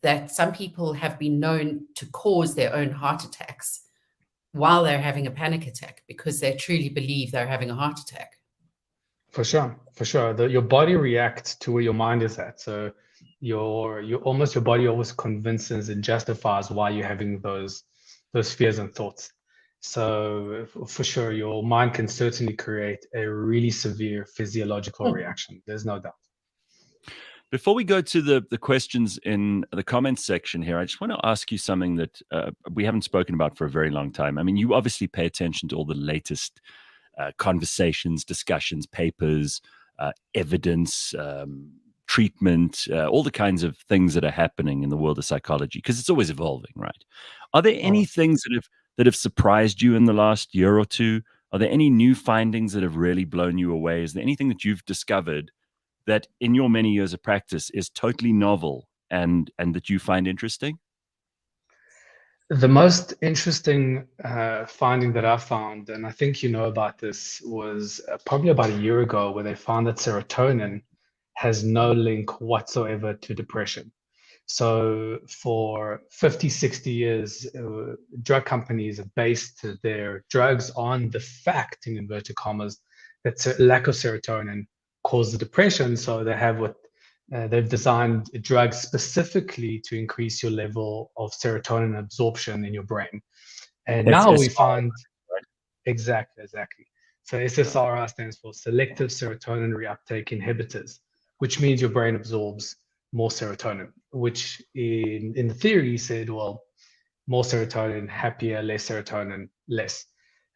that some people have been known to cause their own heart attacks while they're having a panic attack because they truly believe they're having a heart attack. For sure. Your body reacts to where your mind is at. So your body always convinces and justifies why you're having those fears and thoughts. So for sure, your mind can certainly create a really severe physiological reaction. There's no doubt. Before we go to the questions in the comments section here, I just want to ask you something that we haven't spoken about for a very long time. I mean, you obviously pay attention to all the latest conversations, discussions, papers, evidence, treatment, all the kinds of things that are happening in the world of psychology, because it's always evolving, right? Are there any things that have surprised you in the last year or two? Are there any new findings that have really blown you away? Is there anything that you've discovered that in your many years of practice is totally novel and that you find interesting? The most interesting finding that I found, and I think you know about this, was probably about a year ago, where they found that serotonin has no link whatsoever to depression. So for 50, 60 years, drug companies have based their drugs on the fact, in inverted commas, that lack of serotonin causes depression. So they have they've designed drugs specifically to increase your level of serotonin absorption in your brain. And now we find, exactly. So SSRI stands for selective serotonin reuptake inhibitors, which means your brain absorbs more serotonin, which in the theory said, well, more serotonin, happier, less serotonin, less,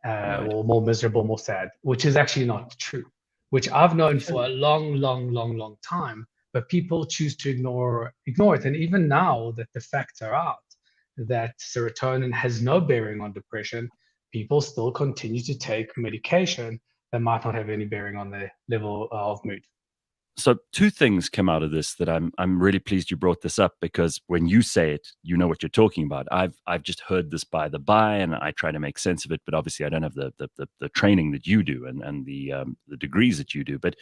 or more miserable, more sad, which is actually not true, which I've known for a long time, but people choose to ignore it. And even now that the facts are out that serotonin has no bearing on depression, people still continue to take medication that might not have any bearing on their level of mood. So two things come out of this that I'm really pleased you brought this up, because when you say it, you know what you're talking about. I've just heard this by the by, and I try to make sense of it, but obviously I don't have the training that you do and the degrees that you do. But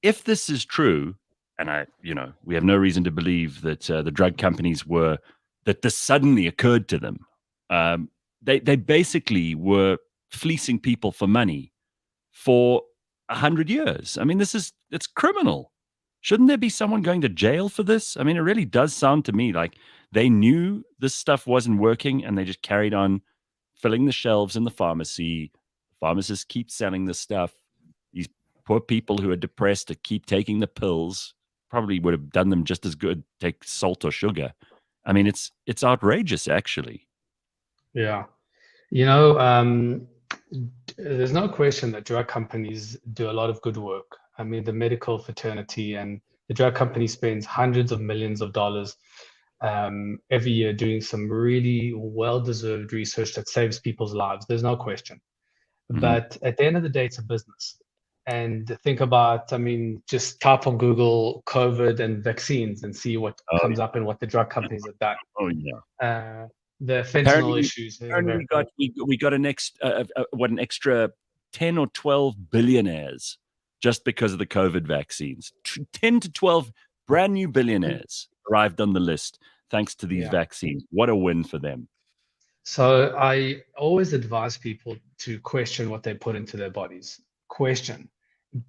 if this is true, and we have no reason to believe that the drug companies that this suddenly occurred to them. They basically were fleecing people for money for 100 years. I mean, it's criminal. Shouldn't there be someone going to jail for this? I mean, it really does sound to me like they knew this stuff wasn't working and they just carried on filling the shelves in the pharmacy. Pharmacists keep selling this stuff. These poor people who are depressed to keep taking the pills. probably would have done them just as good. Take salt or sugar. I mean, it's outrageous, actually. Yeah. There's no question that drug companies do a lot of good work. I mean, the medical fraternity and the drug company spends hundreds of millions of dollars every year doing some really well-deserved research that saves people's lives. There's no question. But at the end of the day, it's a business. And think about, I mean, just type on Google COVID and vaccines and see what comes up and what the drug companies have done. Oh yeah. The fentanyl issues. Apparently we got an extra 10 or 12 billionaires just because of the COVID vaccines. 10 to 12 brand new billionaires arrived on the list thanks to these vaccines. What a win for them. So I always advise people to question what they put into their bodies. Question.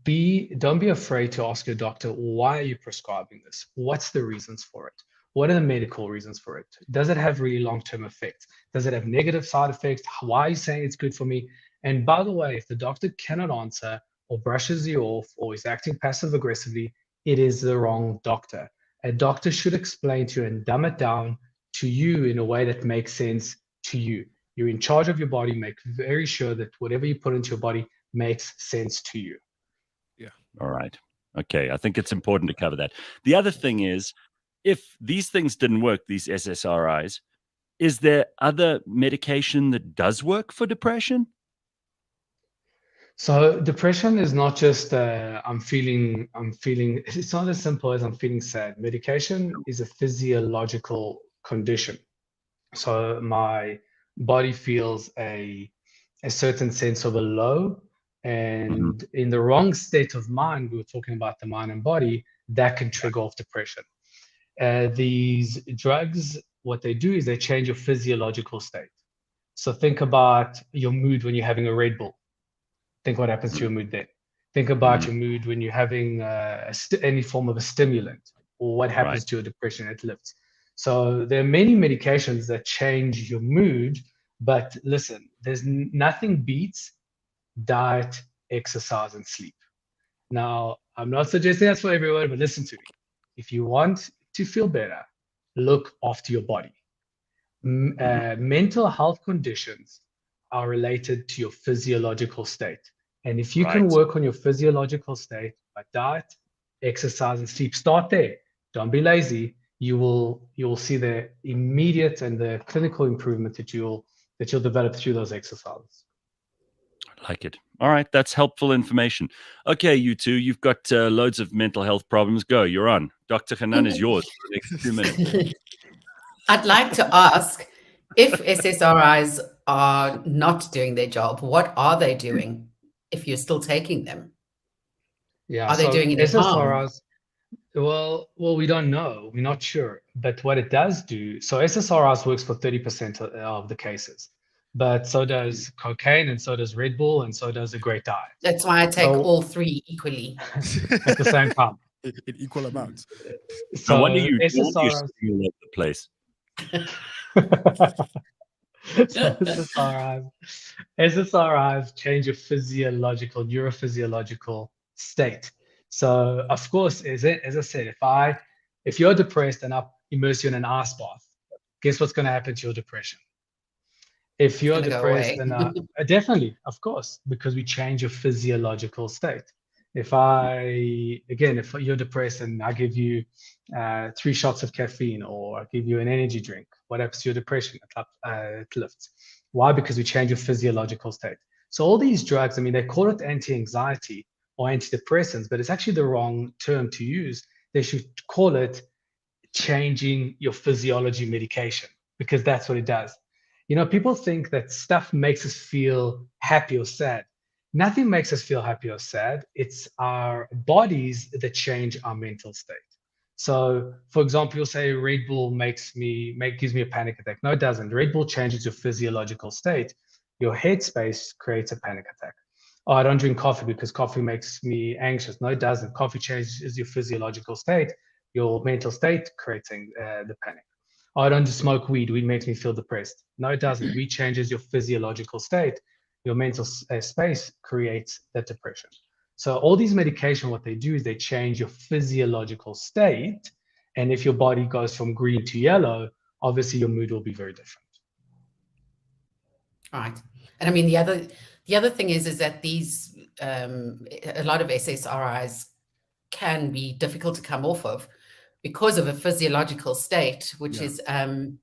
Don't be afraid to ask your doctor, why are you prescribing this? What's the reasons for it? What are the medical reasons for it? Does it have really long-term effects? Does it have negative side effects? Why are you saying it's good for me? And by the way, if the doctor cannot answer or brushes you off or is acting passive aggressively, it is the wrong doctor. A doctor should explain to you and dumb it down to you in a way that makes sense to you. You're in charge of your body. Make very sure that whatever you put into your body makes sense to you. Yeah. All right. Okay. I think it's important to cover that. The other thing is, if these things didn't work, these SSRIs, is there other medication that does work for depression? So depression is not just I'm feeling. It's not as simple as I'm feeling sad. Medication is a physiological condition. So my body feels a certain sense of a low, and in the wrong state of mind, we were talking about the mind and body, that can trigger off depression. These drugs, what they do is they change your physiological state. So think about your mood when you're having a Red Bull. Think what happens to your mood then. Think about your mood when you're having any form of a stimulant, or what happens to your depression. It lifts. So there are many medications that change your mood, but listen, there's nothing beats diet, exercise, and sleep. Now, I'm not suggesting that's for everyone, but listen to me. If you want to feel better, look after your body. Mental health conditions are related to your physiological state. And if you can work on your physiological state by diet, exercise, and sleep, start there. Don't be lazy. You will see the immediate and the clinical improvement that you'll develop through those exercises. I like it. All right, that's helpful information. Okay, you two, you've got loads of mental health problems. Go, you're on. Dr. Hanan is yours for the next 2 minutes. I'd like to ask, if SSRIs are not doing their job, what are they doing if you're still taking them? Yeah, are they doing any harm? Well, we don't know. We're not sure. But what it does do, so SSRIs works for 30% of the cases. But so does cocaine, and so does Red Bull, and so does a great diet. That's why I take all three equally. At the same time. In equal amounts. So no wonder you SSRIs, all over the place. SSRIs change your neurophysiological state. So of course, as I said, if you're depressed and I immerse you in an ice bath, guess what's going to happen to your depression? If you're depressed, then definitely, of course, because we change your physiological state. If you're depressed and I give you 3 shots of caffeine, or I give you an energy drink, what happens to your depression? It lifts. Why? Because we change your physiological state. So all these drugs, I mean, they call it anti-anxiety or antidepressants, but it's actually the wrong term to use. They should call it changing your physiology medication, because that's what it does. You know, people think that stuff makes us feel happy or sad. Nothing makes us feel happy or sad. It's our bodies that change our mental state. So, for example, you'll say Red Bull gives me a panic attack. No, it doesn't. Red Bull changes your physiological state. Your headspace creates a panic attack. Oh, I don't drink coffee because coffee makes me anxious. No, it doesn't. Coffee changes your physiological state. Your mental state creating the panic. Oh, I don't smoke weed. Weed makes me feel depressed. No, it doesn't. Weed changes your physiological state. Your mental space creates that depression. So all these medication, what they do is they change your physiological state. And if your body goes from green to yellow, obviously your mood will be very different. Right. And I mean, the other thing is that these, a lot of SSRIs can be difficult to come off of because of a physiological state, which is for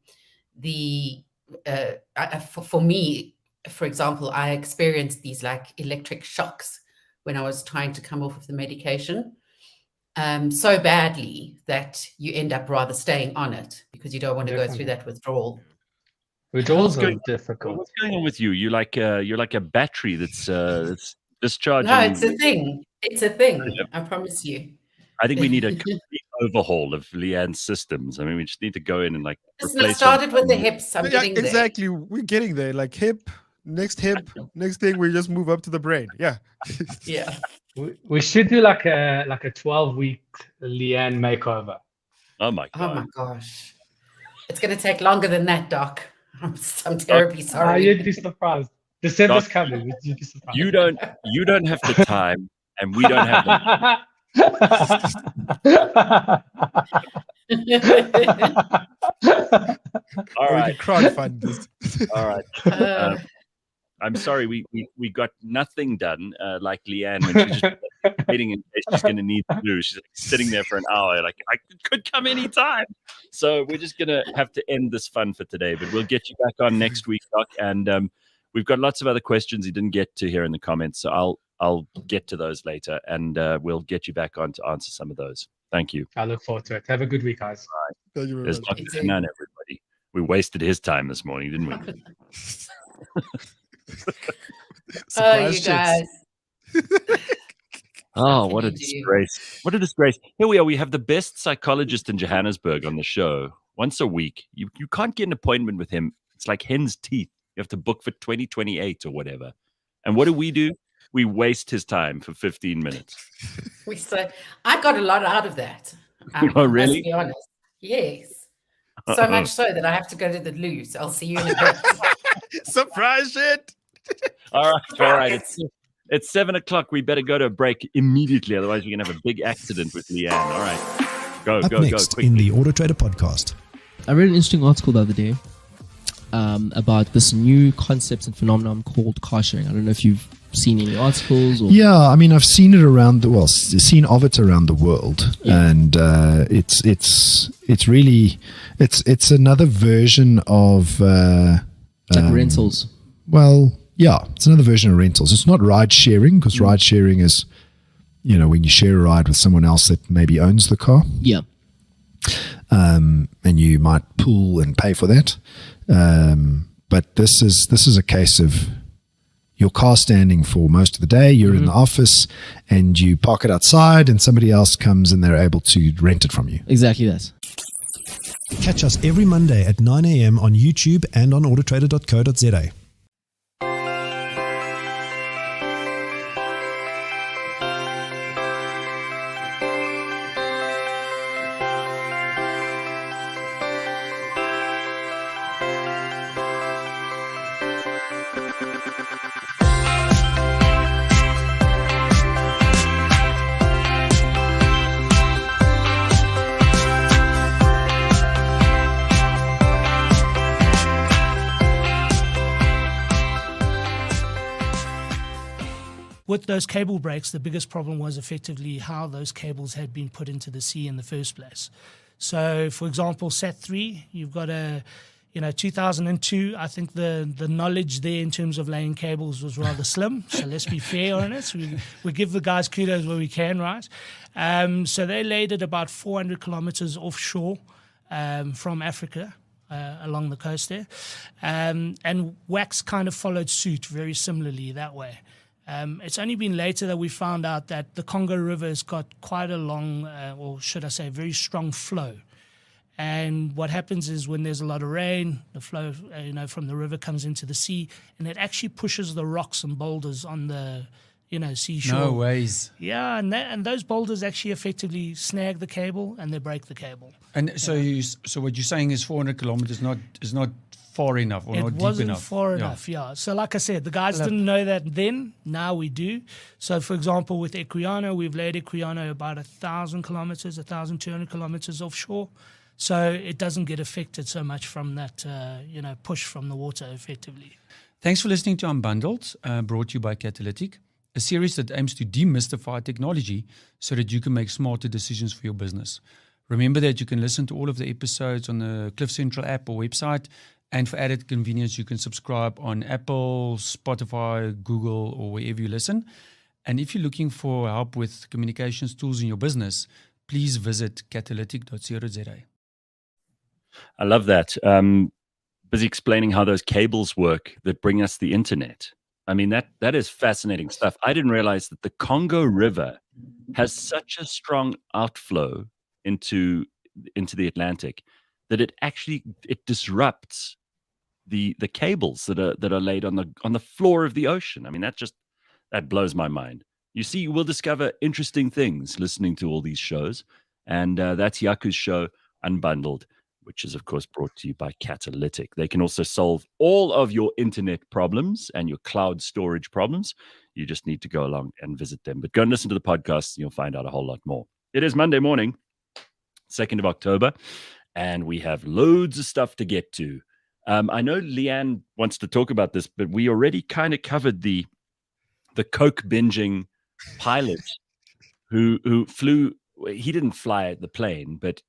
me, for example, I experienced these like electric shocks when I was trying to come off of the medication, so badly that you end up rather staying on it because you don't want to go through that withdrawal. Withdrawals are difficult. What's going on with you? You're like a battery that's discharging. No, it's a thing. It's a thing. I promise you. I think we need a complete overhaul of Leigh-Ann's systems. I mean, we just need to go in and like Listen, I started with the hips. I'm getting there. Exactly. We're getting there. Like hip, next thing, we just move up to the brain. Yeah. Yeah. We should do like a 12-week Leigh-Ann makeover. Oh my god. Oh my gosh. It's going to take longer than that, Doc. I'm terribly sorry. You'd be surprised. December's coming. You'd be surprised. You don't have the time, and we don't have the. All right. Crowdfund this. All right. I'm sorry, we got nothing done. Like Leigh-Ann when she's just waiting in case she's going to need to do. She's like sitting there for an hour, like I could come anytime. So we're just going to have to end this fun for today. But we'll get you back on next week, Doc. And we've got lots of other questions you didn't get to here in the comments. So I'll get to those later, and we'll get you back on to answer some of those. Thank you. I look forward to it. Have a good week, guys. All right. Thank you very There's much. Dr. None, everybody. We wasted his time this morning, didn't we? Oh, you guys. Oh, what a disgrace. What a disgrace. Here we are. We have the best psychologist in Johannesburg on the show once a week. You can't get an appointment with him. It's like hen's teeth. You have to book for 2028 or whatever. And what do? We waste his time for 15 minutes. I got a lot out of that. Oh, really? To be honest. Yes. So much so that I have to go to the loo. So I'll see you in a bit. Surprise shit. All right. It's 7:00. We better go to a break immediately. Otherwise, we're going to have a big accident with Leigh-Ann. All right. Go. Quickly. In the Auto Trader podcast. I read an interesting article the other day about this new concept and phenomenon called car sharing. I don't know if you've seen any articles or... Yeah, I mean, I've seen it around seen of it around the world, and it's really another version of it's like rentals. Well, yeah, it's another version of rentals. It's not ride sharing, because ride sharing is, when you share a ride with someone else that maybe owns the car. Yeah. And you might pool and pay for that. But this is a case of your car standing for most of the day. You're in the office and you park it outside, and somebody else comes and they're able to rent it from you. Exactly that. Catch us every Monday at 9 a.m. on YouTube and on autotrader.co.za. With those cable breaks, the biggest problem was effectively how those cables had been put into the sea in the first place. So, for example, SAT3, you've got 2002, I think the knowledge there in terms of laying cables was rather slim. So let's be fair on it. So we give the guys kudos where we can, right? So they laid it about 400 kilometers offshore from Africa. Along the coast there. And Wax kind of followed suit very similarly that way. It's only been later that we found out that the Congo River has got quite a long, or should I say, very strong flow. And what happens is when there's a lot of rain, the flow, from the river comes into the sea, and it actually pushes the rocks and boulders on the seashore. No ways. Yeah, and those boulders actually effectively snag the cable and they break the cable. And so what you're saying is 400 kilometers is not far enough or It not deep wasn't enough. far enough, yeah. So like I said, the guys didn't know that then. Now we do. So for example, with Equiano, we've laid Equiano about 1,000 kilometers, 1,200 kilometers offshore. So it doesn't get affected so much from that, push from the water effectively. Thanks for listening to Unbundled, brought to you by Catalytic, a series that aims to demystify technology so that you can make smarter decisions for your business. Remember that you can listen to all of the episodes on the Cliff Central app or website, and for added convenience, you can subscribe on Apple, Spotify, Google, or wherever you listen. And if you're looking for help with communications tools in your business, please visit catalytic.co.za. I love that. Busy explaining how those cables work that bring us the internet. I mean, that is fascinating stuff. I didn't realize that the Congo River has such a strong outflow into the Atlantic that it disrupts the cables that are laid on the floor of the ocean. I mean, that blows my mind. You see, we'll discover interesting things listening to all these shows, and that's Yaku's show, Unbundled, which is, of course, brought to you by Catalytic. They can also solve all of your internet problems and your cloud storage problems. You just need to go along and visit them. But go and listen to the podcast, and you'll find out a whole lot more. It is Monday morning, 2nd of October, and we have loads of stuff to get to. I know Leigh-Ann wants to talk about this, but we already kind of covered the coke binging pilot who flew. He didn't fly the plane, but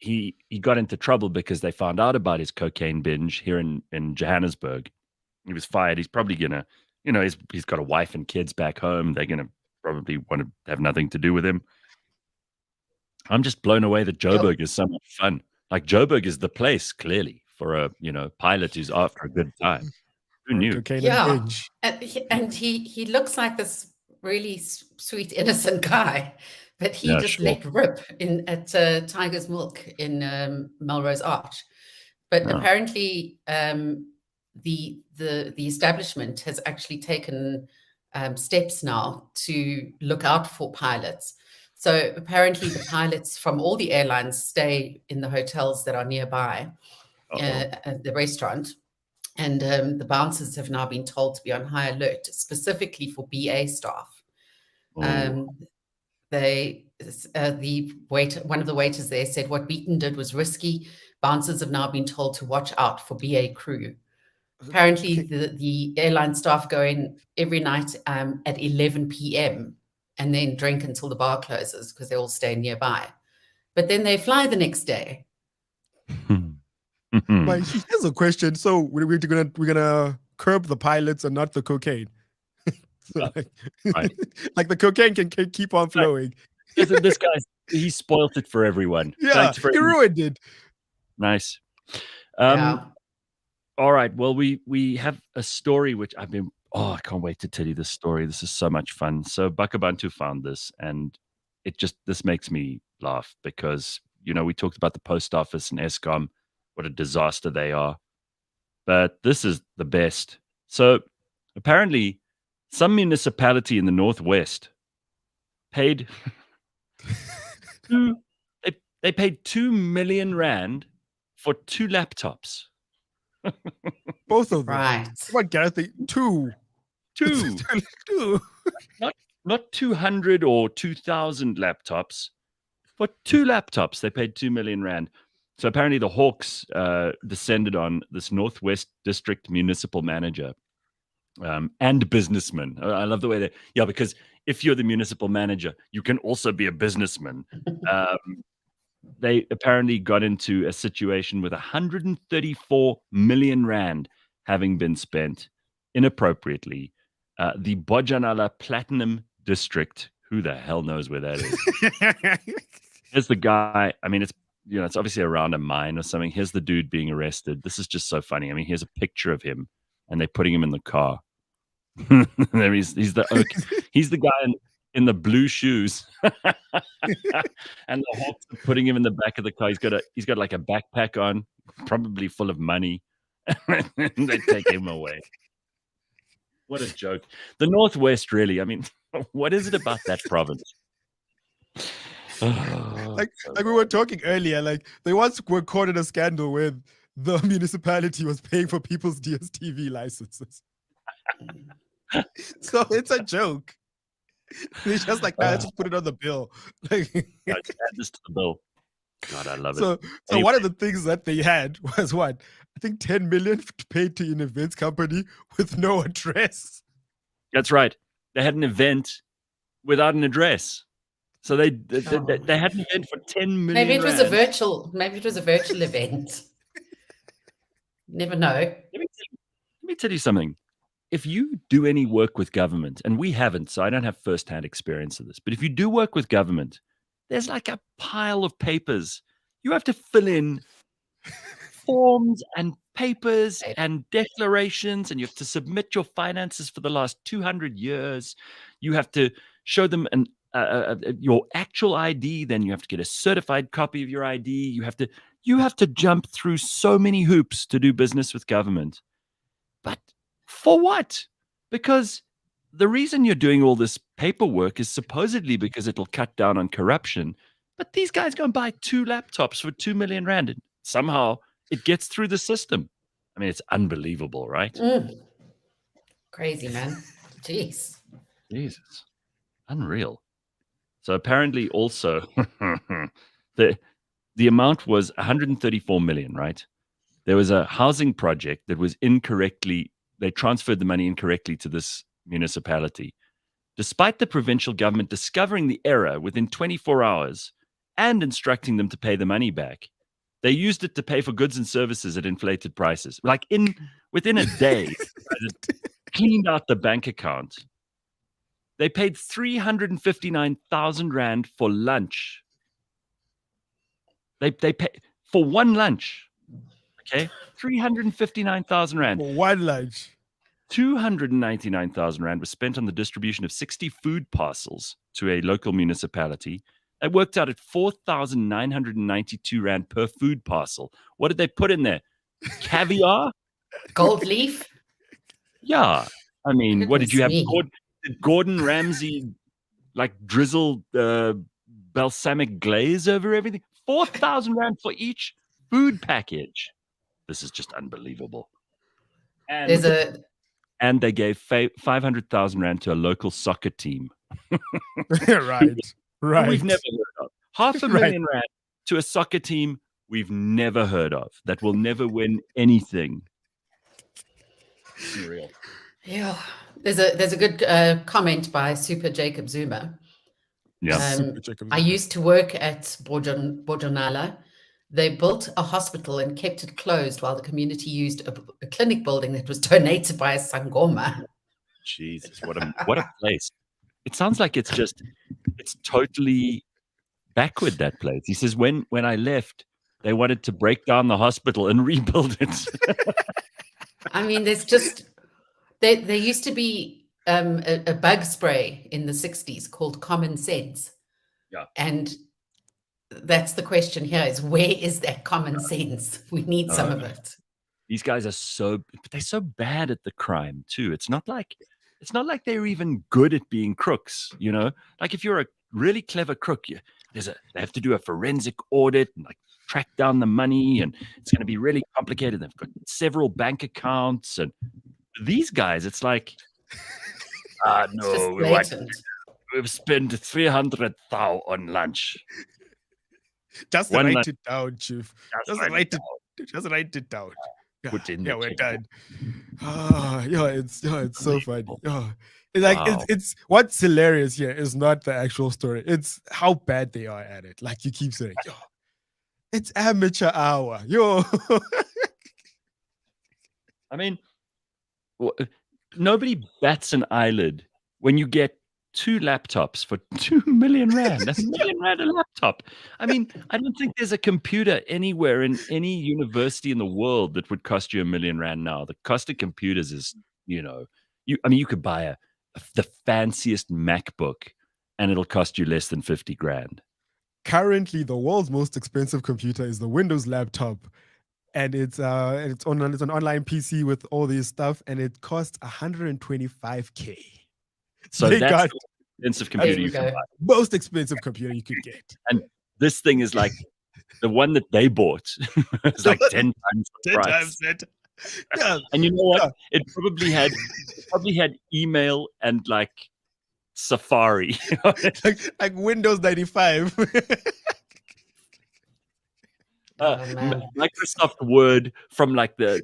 he got into trouble because they found out about his cocaine binge here in Johannesburg. He was fired. He's probably gonna, he's got a wife and kids back home. They're gonna probably want to have nothing to do with him. I'm just blown away that Joburg is so much fun. Like, Joburg is the place, clearly, for a pilot who's after a good time. Who knew? Yeah, and he looks like this really sweet, innocent guy. But he let rip at Tiger's Milk in Melrose Arch. But apparently the establishment has actually taken steps now to look out for pilots. So apparently the pilots from all the airlines stay in the hotels that are nearby at the restaurant. And the bouncers have now been told to be on high alert, specifically for BA staff. One of the waiters there said what Beaton did was risky. Bouncers have now been told to watch out for BA crew. Apparently, the airline staff go in every night at 11 p.m. and then drink until the bar closes because they all stay nearby. But then they fly the next day. But here's a question. So we're gonna curb the pilots and not the cocaine. So like the cocaine can keep on flowing. This guy, he spoiled it for everyone. Yeah, he ruined it. Nice. All right. Well, we have a story which I can't wait to tell you this story. This is so much fun. So Bakh'abantu found this, and this makes me laugh because, we talked about the post office and Eskom, what a disaster they are. But this is the best. So apparently some municipality in the Northwest paid they paid 2 million rand for 2 laptops. Both of them. Right. What, Gareth? Two. Not 200 or 2,000 laptops. For 2 laptops, they paid 2 million rand. So apparently the Hawks descended on this Northwest District municipal manager and businessman. I love the way because if you're the municipal manager, you can also be a businessman. They apparently got into a situation with 134 million rand having been spent inappropriately. The Bojanala Platinum District, who the hell knows where that is? Here's the guy. I mean, it's obviously around a mine or something. Here's the dude being arrested. This is just so funny. I mean, here's a picture of him, and they're putting him in the car. There he's the guy in the blue shoes, and the Hawks are putting him in the back of the car. He's got like a backpack on, probably full of money. And they take him away. What a joke. The Northwest, really. I mean, what is it about that province? Like we were talking earlier, like they once were caught in a scandal where the municipality was paying for people's DSTV licenses. So it's a joke. They're just like, let's just put it on the bill. Like, Add this to the bill. God, I love it. so Anyway. one of the things that they had was what? I think 10 million paid to an events company with no address. That's right. They had an event without an address. So they had an event for 10 million. Maybe it was a rand. virtual event. Never know. Let me tell you something. If you do any work with government, and we haven't, so I don't have firsthand experience of this, but if you do work with government, there's like a pile of papers. You have to fill in forms and papers and declarations, and you have to submit your finances for the last 200 years. You have to show them your actual ID. Then you have to get a certified copy of your ID. You have to jump through so many hoops to do business with government. But for what? Because the reason you're doing all this paperwork is supposedly because it'll cut down on corruption. But these guys go and buy 2 laptops for 2 million rand, and somehow it gets through the system. I mean, it's unbelievable, right? Crazy, man. Jeez. Jesus. Unreal. So apparently also the amount was 134 million, right? There was a housing project that was they transferred the money incorrectly to this municipality. Despite the provincial government discovering the error within 24 hours and instructing them to pay the money back, they used it to pay for goods and services at inflated prices. Like within a day, it cleaned out the bank account. They paid 359,000 rand for lunch. They paid for one lunch. Okay, 359,000 rand. For one lunch. 299,000 rand was spent on the distribution of 60 food parcels to a local municipality. That worked out at 4,992 rand per food parcel. What did they put in there? Caviar? Gold leaf? Yeah. I mean, what did you have? Goodness me. Did Gordon Ramsay like drizzle balsamic glaze over everything? 4,000 rand for each food package. This is just unbelievable. And they gave 500,000 rand to a local soccer team. Right. We've never heard of. 500,000 rand to a soccer team we've never heard of that will never win anything. Unreal. Yeah. There's a good comment by Super Jacob Zuma. Yeah. I used to work at Bojonala. They built a hospital and kept it closed while the community used a clinic building that was donated by a Sangoma. Jesus, what a place. It sounds like it's totally backward, that place. He says, when I left, they wanted to break down the hospital and rebuild it. I mean, there used to be a bug spray in the 60s called Common Sense. Yeah. And that's the question here is, where is that common sense? We need some of it. These guys are they're so bad at the crime too. It's not like they're even good at being crooks, you know? Like if you're a really clever crook, they have to do a forensic audit and like track down the money, and it's going to be really complicated. They've got several bank accounts, and these guys, it's like, no, we've spent 300,000 on lunch. Just write it down, Chief. Just write it down. Yeah, we're done. It's so funny. It's what's hilarious here is not the actual story. It's how bad they are at it. Like you keep saying, it's amateur hour. I mean, nobody bats an eyelid when you get 2 laptops for 2 million rand. That's 1 million rand a laptop. I mean, I don't think there's a computer anywhere in any university in the world that would cost you 1 million rand now. The cost of computers is, you could buy the fanciest MacBook and it'll cost you less than 50 grand. Currently, the world's most expensive computer is the Windows laptop and it's an online PC with all this stuff, and it costs 125K. So They that's got the expensive There computer we you can go. buy. most expensive computer you could get. And this thing is like the one that they bought. It's like 10 times the 10 price. times that. Yeah, And you know what? yeah. It probably had email and like Safari. like Windows 95. Oh, man. Microsoft Word from like the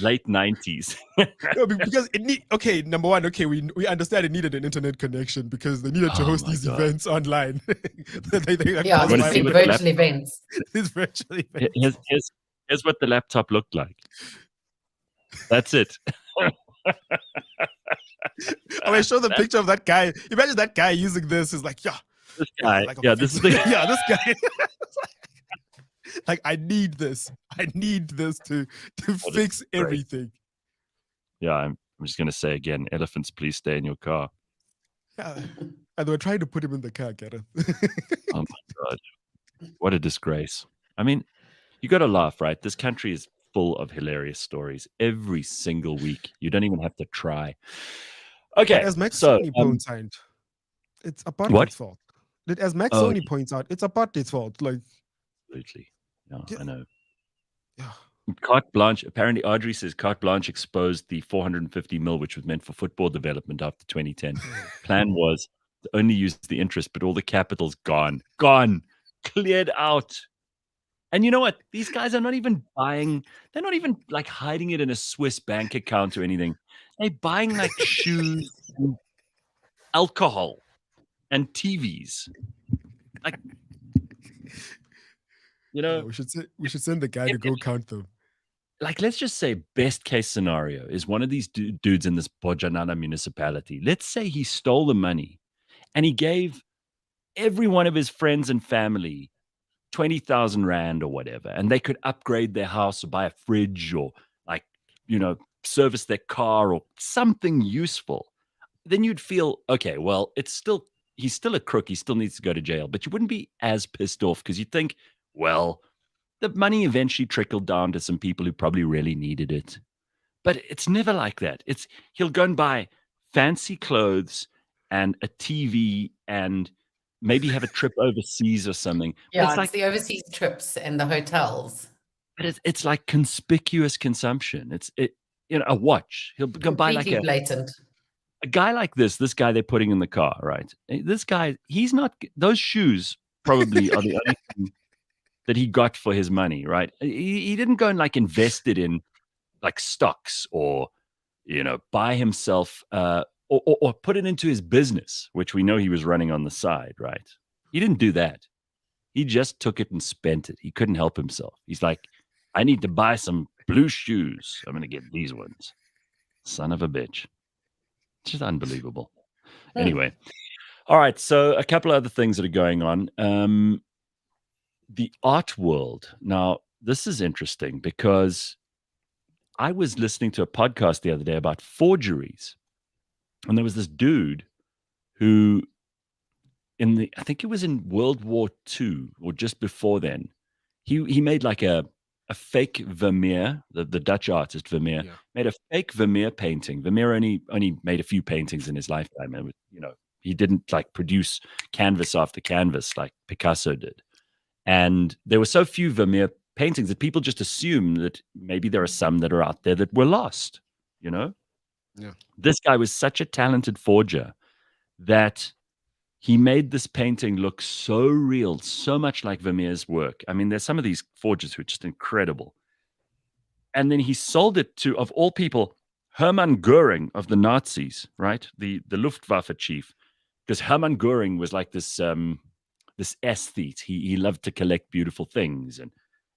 late 90s. No, because it number one, we understand it needed an internet connection because they needed to Oh host my these God. events online. Yeah, wanna these see big what the virtual events. These virtual events. Here's what the laptop looked like. That's it. I show the picture of that guy. Imagine that guy using this is like, This guy. like a Yeah, this is the yeah, this guy. Like, I need this. I need this to is fix great. everything. Yeah, I'm just gonna say again, elephants, please stay in your car. Yeah. And they were trying to put him in the car, Gareth. Oh my God. What a disgrace. I mean, you gotta laugh, right? This country is full of hilarious stories every single week. You don't even have to try. Okay. But as Max so Sony points out, it's what? apartheid's fault. As Max Oh, Sony points out, it's apartheid's fault. Like, absolutely. Yeah, Yeah. I know. yeah. Carte Blanche, apparently Audrey says Carte Blanche exposed the 450 mil, which was meant for football development after 2010. Plan was to only use the interest, but all the capital's gone, cleared out. And you know what? These guys are not even buying, they're not even like hiding it in a Swiss bank account or anything. They're buying like shoes and alcohol and TVs. Like, you know, We should send the guy to go count them. like, let's just say best case scenario is one of these dudes in this Bojanana municipality. Let's say he stole the money and he gave every one of his friends and family 20,000 Rand or whatever, and they could upgrade their house or buy a fridge or like, service their car or something useful. Then you'd feel, okay, well, he's still a crook. He still needs to go to jail, but you wouldn't be as pissed off because you think, well, the money eventually trickled down to some people who probably really needed it. But it's never like that. He'll go and buy fancy clothes and a TV and maybe have a trip overseas or something. Yeah, But it's like the overseas trips and the hotels. but it's like conspicuous consumption. A watch. He'll go buy like Completely blatant. a guy like this guy they're putting in the car, right? This guy, he's not, those shoes probably are the only thing that he got for his money, right? He didn't go and like invest it in like stocks or, buy himself or put it into his business, which we know he was running on the side, right? He didn't do that. He just took it and spent it. He couldn't help himself. He's like, I need to buy some blue shoes. I'm going to get these ones. Son of a bitch. It's just unbelievable. Anyway. All right. So a couple of other things that are going on. The art world. Now, this is interesting because I was listening to a podcast the other day about forgeries. And there was this dude who I think it was in World War II or just before then, he made like a fake Vermeer, the Dutch artist Vermeer, made a fake Vermeer painting. Vermeer only made a few paintings in his lifetime. And, he didn't like produce canvas after canvas like Picasso did. And there were so few Vermeer paintings that people just assume that maybe there are some that are out there that were lost, Yeah. This guy was such a talented forger that he made this painting look so real, so much like Vermeer's work. I mean, there's some of these forgers who are just incredible. And then he sold it to, of all people, Hermann Goering of the Nazis, right? The Luftwaffe chief. Because Hermann Goering was like this aesthete. He loved to collect beautiful things.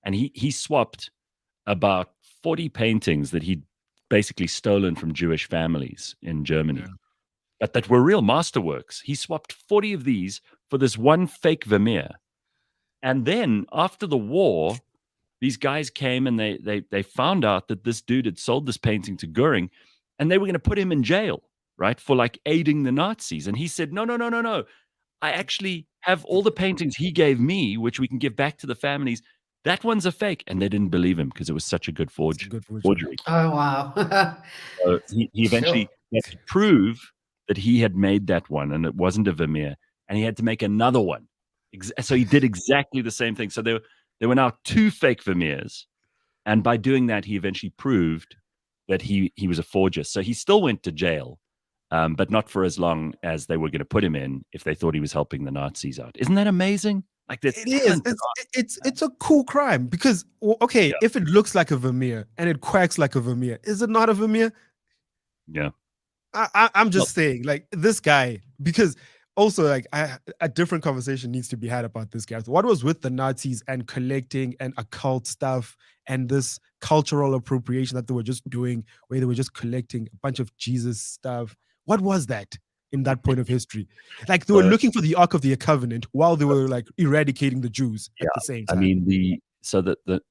And he swapped about 40 paintings that he'd basically stolen from Jewish families in Germany. But that were real masterworks. He swapped 40 of these for this one fake Vermeer. And then after the war, these guys came and they found out that this dude had sold this painting to Goering and they were going to put him in jail, right? For like aiding the Nazis. And he said, no. I actually have all the paintings he gave me, which we can give back to the families. that one's a fake. And they didn't believe him because it was such a good forgery. Oh, wow. So he eventually had to prove that he had made that one and it wasn't a Vermeer, and he had to make another one. So he did exactly the same thing. So there were now 2 fake Vermeers, and by doing that, he eventually proved that he was a forger. So he still went to jail, but not for as long as they were going to put him in if they thought he was helping the Nazis out. Isn't that amazing? Like It is. It's a cool crime because if it looks like a Vermeer and it quacks like a Vermeer, is it not a Vermeer? Yeah. I'm just saying, like, this guy, because also, like, a different conversation needs to be had about this guy. What was with the Nazis and collecting and occult stuff and this cultural appropriation that they were just doing, where they were just collecting a bunch of Jesus stuff? What was that in that point of history? Like, they were looking for the Ark of the Covenant while they were like eradicating the Jews at the same time. I mean, the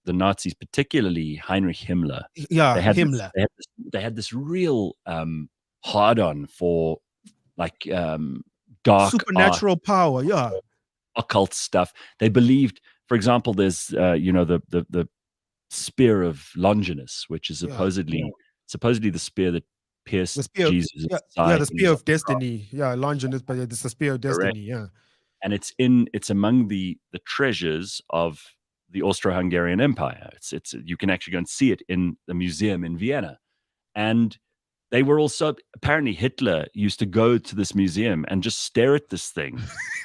Nazis, particularly Heinrich Himmler, Himmler, they had this real hard-on for like dark supernatural art, power, occult stuff. They believed, for example, there's the spear of Longinus, which is supposedly the spear that pierced Jesus' side. The spear of destiny. Longinus, but it's the spear of destiny. Correct. And it's among the treasures of the Austro-Hungarian Empire. It's you can actually go and see it in the museum in Vienna. And they were also, apparently Hitler used to go to this museum and just stare at this thing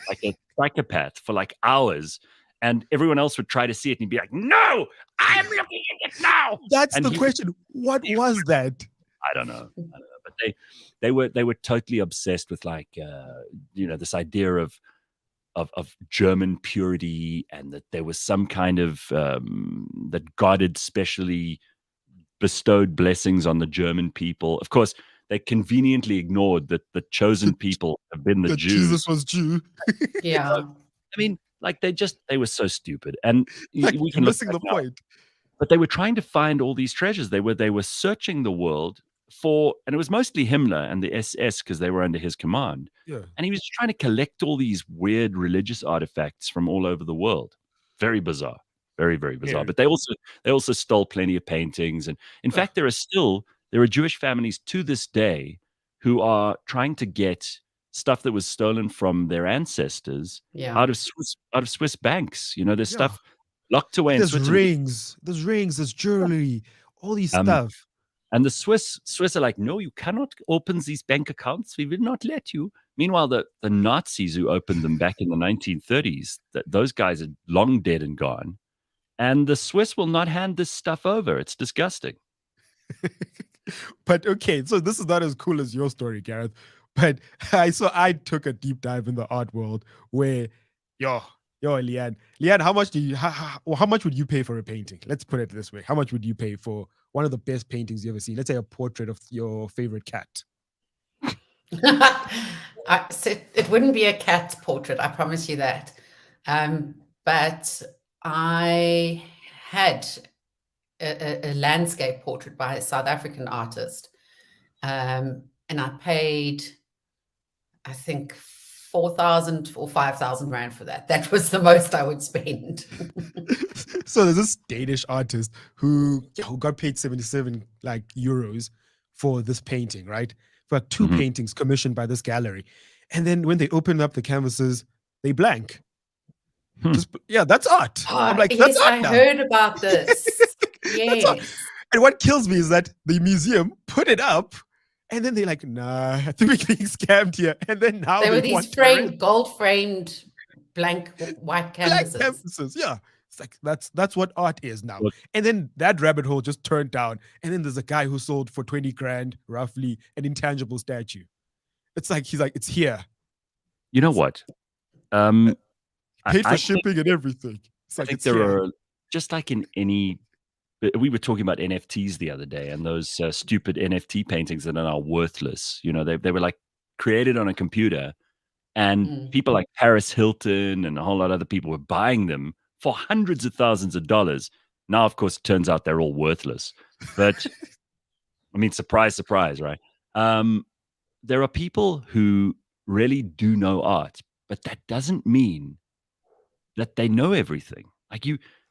like a psychopath for like hours. And everyone else would try to see it and he'd be like, "No, I am looking at it now." That's the question. What was that? I don't know. But they were totally obsessed with like this idea of German purity, and that there was some kind of that God had specially bestowed blessings on the German people. Of course, they conveniently ignored that the chosen people have been the Jews. Jesus was Jew. Yeah. I mean, like they were so stupid, and like, we can missing the point. But they were trying to find all these treasures. They were searching the world for, and it was mostly Himmler and the SS because they were under his command. Yeah. And he was trying to collect all these weird religious artifacts from all over the world. Very bizarre. Very, very bizarre. Yeah. But they also stole plenty of paintings. And in fact, there are Jewish families to this day who are trying to get stuff that was stolen from their ancestors out of Swiss banks. There's stuff locked away in Switzerland. There's rings, there's jewelry, all these stuff. And the Swiss are like, "No, you cannot open these bank accounts. We will not let you." Meanwhile, the Nazis who opened them back in the 1930s, those guys are long dead and gone. And the Swiss will not hand this stuff over. It's disgusting. But okay, so this is not as cool as your story, Gareth. But I took a deep dive in the art world where, Leigh-Ann, how much would you pay for a painting? Let's put it this way. How much would you pay for one of the best paintings you ever seen? Let's say a portrait of your favorite cat. It wouldn't be a cat's portrait, I promise you that. But I had a landscape portrait by a South African artist, and I paid, I think, 4,000 or 5,000 rand for that. That was the most I would spend. So there's this Danish artist who got paid 77 euros for this painting, right? For 2 paintings commissioned by this gallery. And then when they open up the canvases, they blank. That's art. I'm like, that's art now. I heard about this. Yes. And what kills me is that the museum put it up, and then they're like, "Nah, I think we're getting scammed here." And then now there were these gold framed blank white canvases. Black canvases, yeah. It's like that's what art is now. Look. And then that rabbit hole just turned down. And then there's a guy who sold for 20 grand, roughly, an intangible statue. It's like he's like, "It's here." You know what? Paid for shipping and everything. It's like, I think there are, just like in any. We were talking about NFTs the other day, and those stupid NFT paintings that are now worthless. They were like created on a computer, and people like Paris Hilton and a whole lot of other people were buying them for hundreds of thousands of dollars. Now, of course, it turns out they're all worthless. But I mean, surprise, surprise, right? There are people who really do know art, but that doesn't mean that they know everything. Like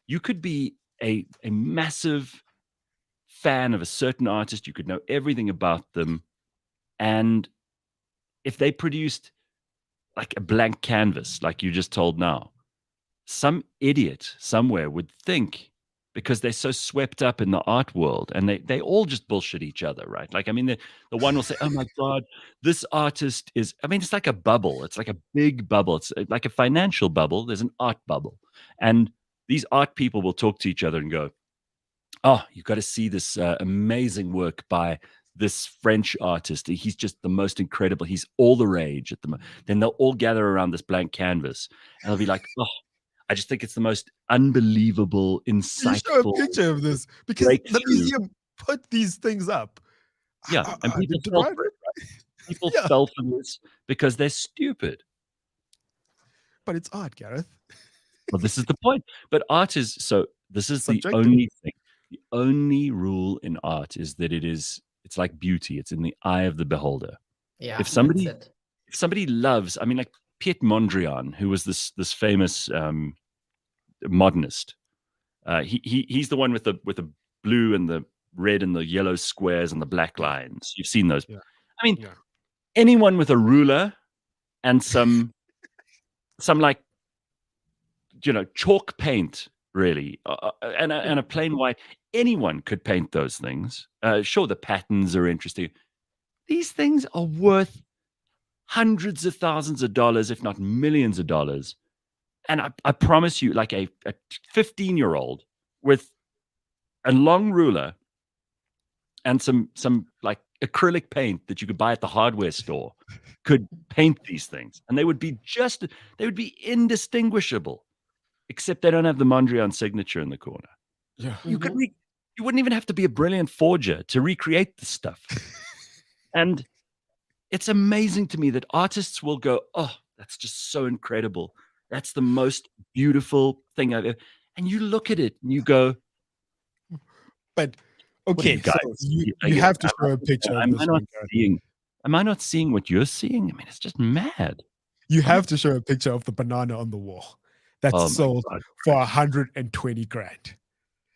you could be a massive fan of a certain artist. You could know everything about them. And if they produced like a blank canvas, like you just told now, some idiot somewhere would think, because they're so swept up in the art world, and they all just bullshit each other, right? Like, I mean, the one will say, oh my God, this artist is, I mean, it's like a bubble. It's like a big bubble. It's like a financial bubble. There's an art bubble. And these art people will talk to each other and go, oh, you've got to see this amazing work by this French artist. He's just the most incredible. He's all the rage at the moment. Then they'll all gather around this blank canvas, and they'll be like, oh, I just think it's the most unbelievable, insightful. You show a picture of this because the breakthrough. museum put these things up. Yeah, and people fell for it, right? People fell for this because they're stupid. But it's art, Gareth. Well, this is the point. But art is so. This is the Subjective. only thing. The only rule in art is that it's like beauty. It's in the eye of the beholder. Yeah. If somebody loves, I mean, like Piet Mondrian, who was this famous modernist. He's the one with the blue and the red and the yellow squares and the black lines. You've seen those. Yeah. I mean, anyone with a ruler and some like, chalk paint, really, and a plain white, anyone could paint those things. Sure, the patterns are interesting. These things are worth hundreds of thousands of dollars, if not millions of dollars. And I promise you, like a 15-year-old with a long ruler and some like acrylic paint that you could buy at the hardware store could paint these things, and they would be indistinguishable, except they don't have the Mondrian signature in the corner. Yeah. You wouldn't even have to be a brilliant forger to recreate the stuff. And it's amazing to me that artists will go, oh, that's just so incredible. That's the most beautiful thing I've ever. And you look at it and you go, but okay, guys, so you have to show a picture of this. Am I not seeing what you're seeing? I mean, it's just mad. You have to show a picture of the banana on the wall that's sold for 120 grand.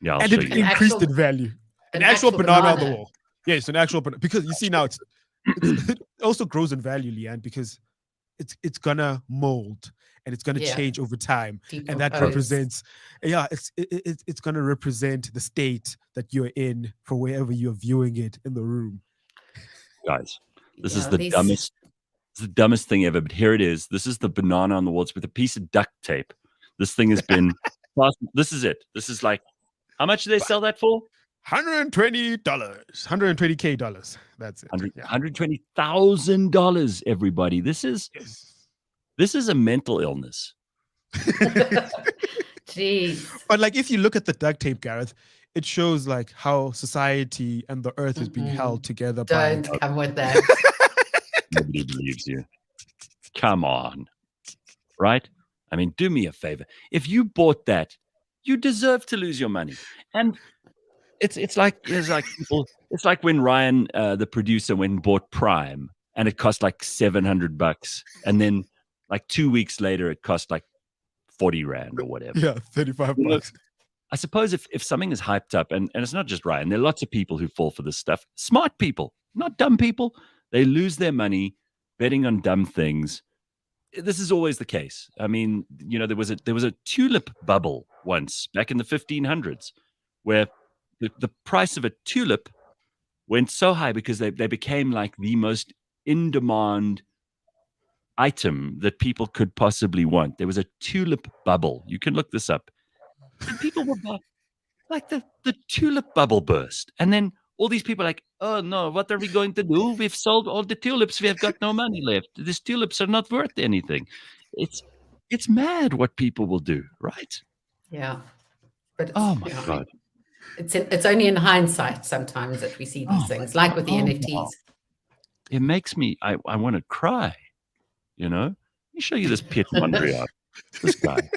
Yeah, I'll and show it you. increased in value. An actual banana on the wall. Yes, an actual banana. Because you see now it also grows in value, Leigh-Ann, because it's gonna mold and it's gonna change over time. And that represents, it's gonna represent the state that you're in for wherever you're viewing it in the room. Guys, this is the dumbest thing ever, but here it is. This is the banana on the wall. It's with a piece of duct tape. This thing has been this is it. This is like, how much do they sell that for? $120, $120K dollars. That's it. $120,000, everybody. This is a mental illness. Jeez. But like, if you look at the duct tape, Gareth, it shows like how society and the earth is being held together. Don't come with that. Nobody believes you. Come on. Right? I mean, do me a favor. If you bought that, you deserve to lose your money. And it's like people. It's like when Ryan, the producer, went and bought Prime, and it cost like $700, and then like 2 weeks later, it cost like 40 Rand or whatever. Yeah, $35. I suppose if something is hyped up, and it's not just Ryan, there are lots of people who fall for this stuff. Smart people, not dumb people. They lose their money betting on dumb things. This is always the case. I mean, there was a tulip bubble once back in the 1500s, where the price of a tulip went so high because they became like the most in-demand item that people could possibly want. There was a tulip bubble. You can look this up. And people were like the tulip bubble burst. And then all these people are like, oh no, what are we going to do? We've sold all the tulips. We have got no money left. These tulips are not worth anything. It's mad what people will do, right? Yeah. But oh my God. It's only in hindsight sometimes that we see these things, like with the NFTs. Wow. It makes me, I want to cry, Let me show you this Piet Mondrian. This guy.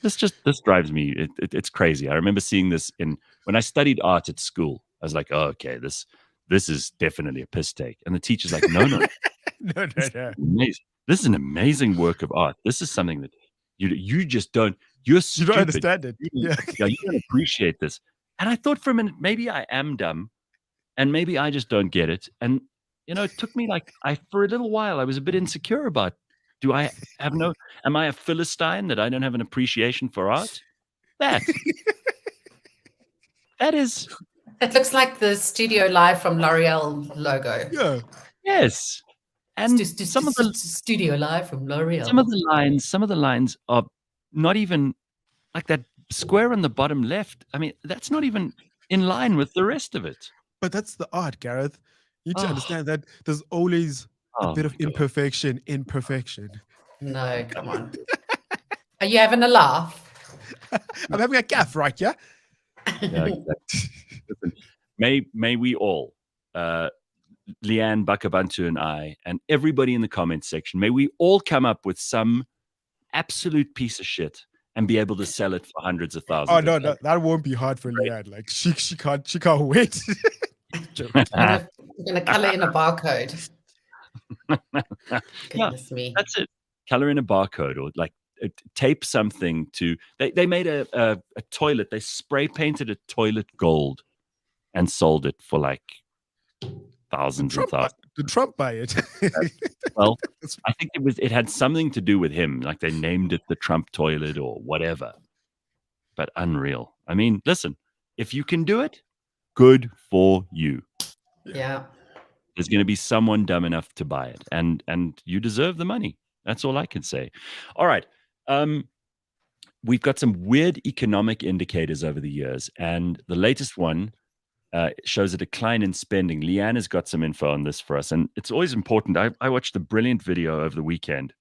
This drives me. It's crazy. I remember seeing this when I studied art at school. I was like, oh, okay, this is definitely a piss take. And the teacher's like, no. No. This is an amazing work of art. This is something that you just don't You're You stupid. don't understand it. You Yeah. you don't appreciate this. And I thought for a minute, maybe I am dumb and maybe I just don't get it. And, it took me for a little while, I was a bit insecure about, am I a Philistine that I don't have an appreciation for art? That is, It looks like the Studio Live from L'Oreal logo. Yeah. yes. And some of the Studio Live from L'Oreal. some of the lines are not even like that square on the bottom left. I mean, that's not even in line with the rest of it. But that's the art, Gareth. You need to Oh. understand that there's always a Oh bit of my God. imperfection in perfection. No, come on. Are you having a laugh? I'm having a gaff, right? Yeah. Yeah, exactly. Listen, may we all, Leigh-Ann, Bakh'abantu, and I, and everybody in the comments section, may we all come up with some absolute piece of shit and be able to sell it for hundreds of thousands. Oh of no, dollars. that won't be hard for Leigh-Ann. Like she can't wait. I'm gonna color in a barcode. Goodness me. That's it. Color in a barcode or tape something to. They made a toilet. They spray painted a toilet gold and sold it for like thousands and thousands. Did Trump buy it? Well, I think it had something to do with him. Like they named it the Trump toilet or whatever. But unreal. I mean, listen, if you can do it, good for you. Yeah. There's going to be someone dumb enough to buy it, and you deserve the money. That's all I can say. All right. We've got some weird economic indicators over the years, and the latest one shows a decline in spending. Leigh-Ann has got some info on this for us, and it's always important. I watched a brilliant video over the weekend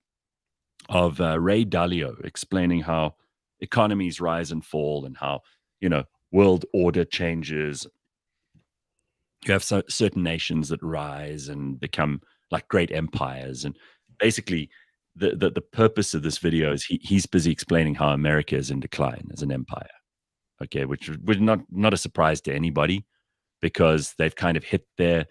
of Ray Dalio explaining how economies rise and fall and how, world order changes. You have certain nations that rise and become like great empires. And basically, the purpose of this video is he's busy explaining how America is in decline as an empire. Okay, which was not a surprise to anybody because they've kind of hit their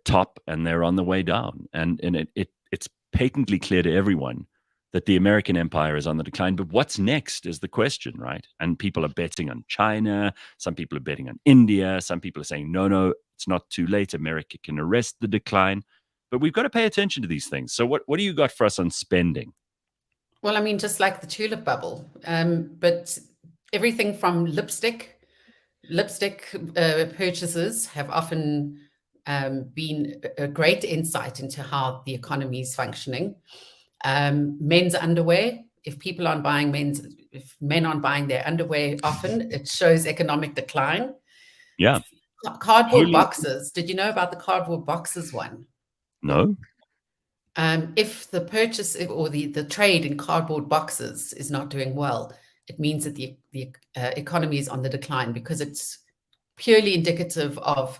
top and they're on the way down. And it's patently clear to everyone that the American empire is on the decline. But what's next is the question, right? And people are betting on China. Some people are betting on India. Some people are saying, no, it's not too late. America can arrest the decline. But we've got to pay attention to these things. So what do you got for us on spending? Well, I mean, just like the tulip bubble, but everything from lipstick purchases have often been a great insight into how the economy is functioning. Men's underwear, if men aren't buying their underwear often, it shows economic decline. Yeah. Cardboard boxes. Did you know about the cardboard boxes one? No. If the purchase or the trade in cardboard boxes is not doing well, it means that the economy is on the decline because it's purely indicative of,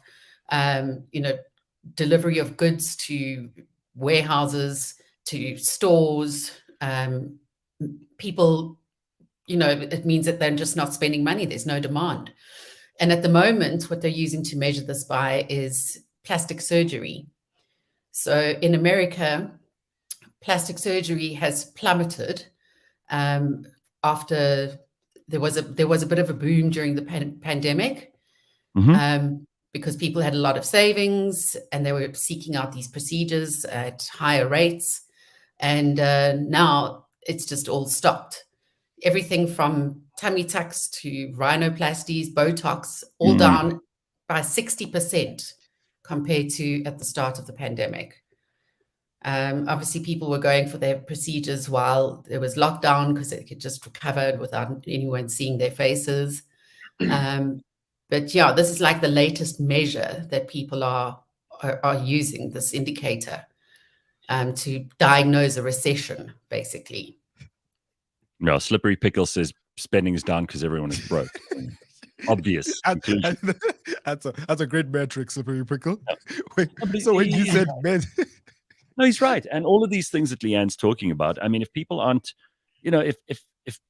delivery of goods to warehouses, to stores, people, it means that they're just not spending money. There's no demand. And at the moment, what they're using to measure this by is plastic surgery. So in America, plastic surgery has plummeted after there was a bit of a boom during the pandemic. Mm-hmm. Because people had a lot of savings and they were seeking out these procedures at higher rates. And now it's just all stopped. Everything from tummy tucks to rhinoplasties, Botox, all down by 60% compared to at the start of the pandemic. Obviously, people were going for their procedures while there was lockdown because they could just recover without anyone seeing their faces. But yeah, this is like the latest measure that people are using, this indicator, to diagnose a recession, basically. No, Slippery Pickle says spending is down because everyone is broke. Obvious. That's a great metric, Slippery Pickle. Wait, so when you said men... No, he's right. And all of these things that Leigh-Ann's talking about, I mean, if people aren't, if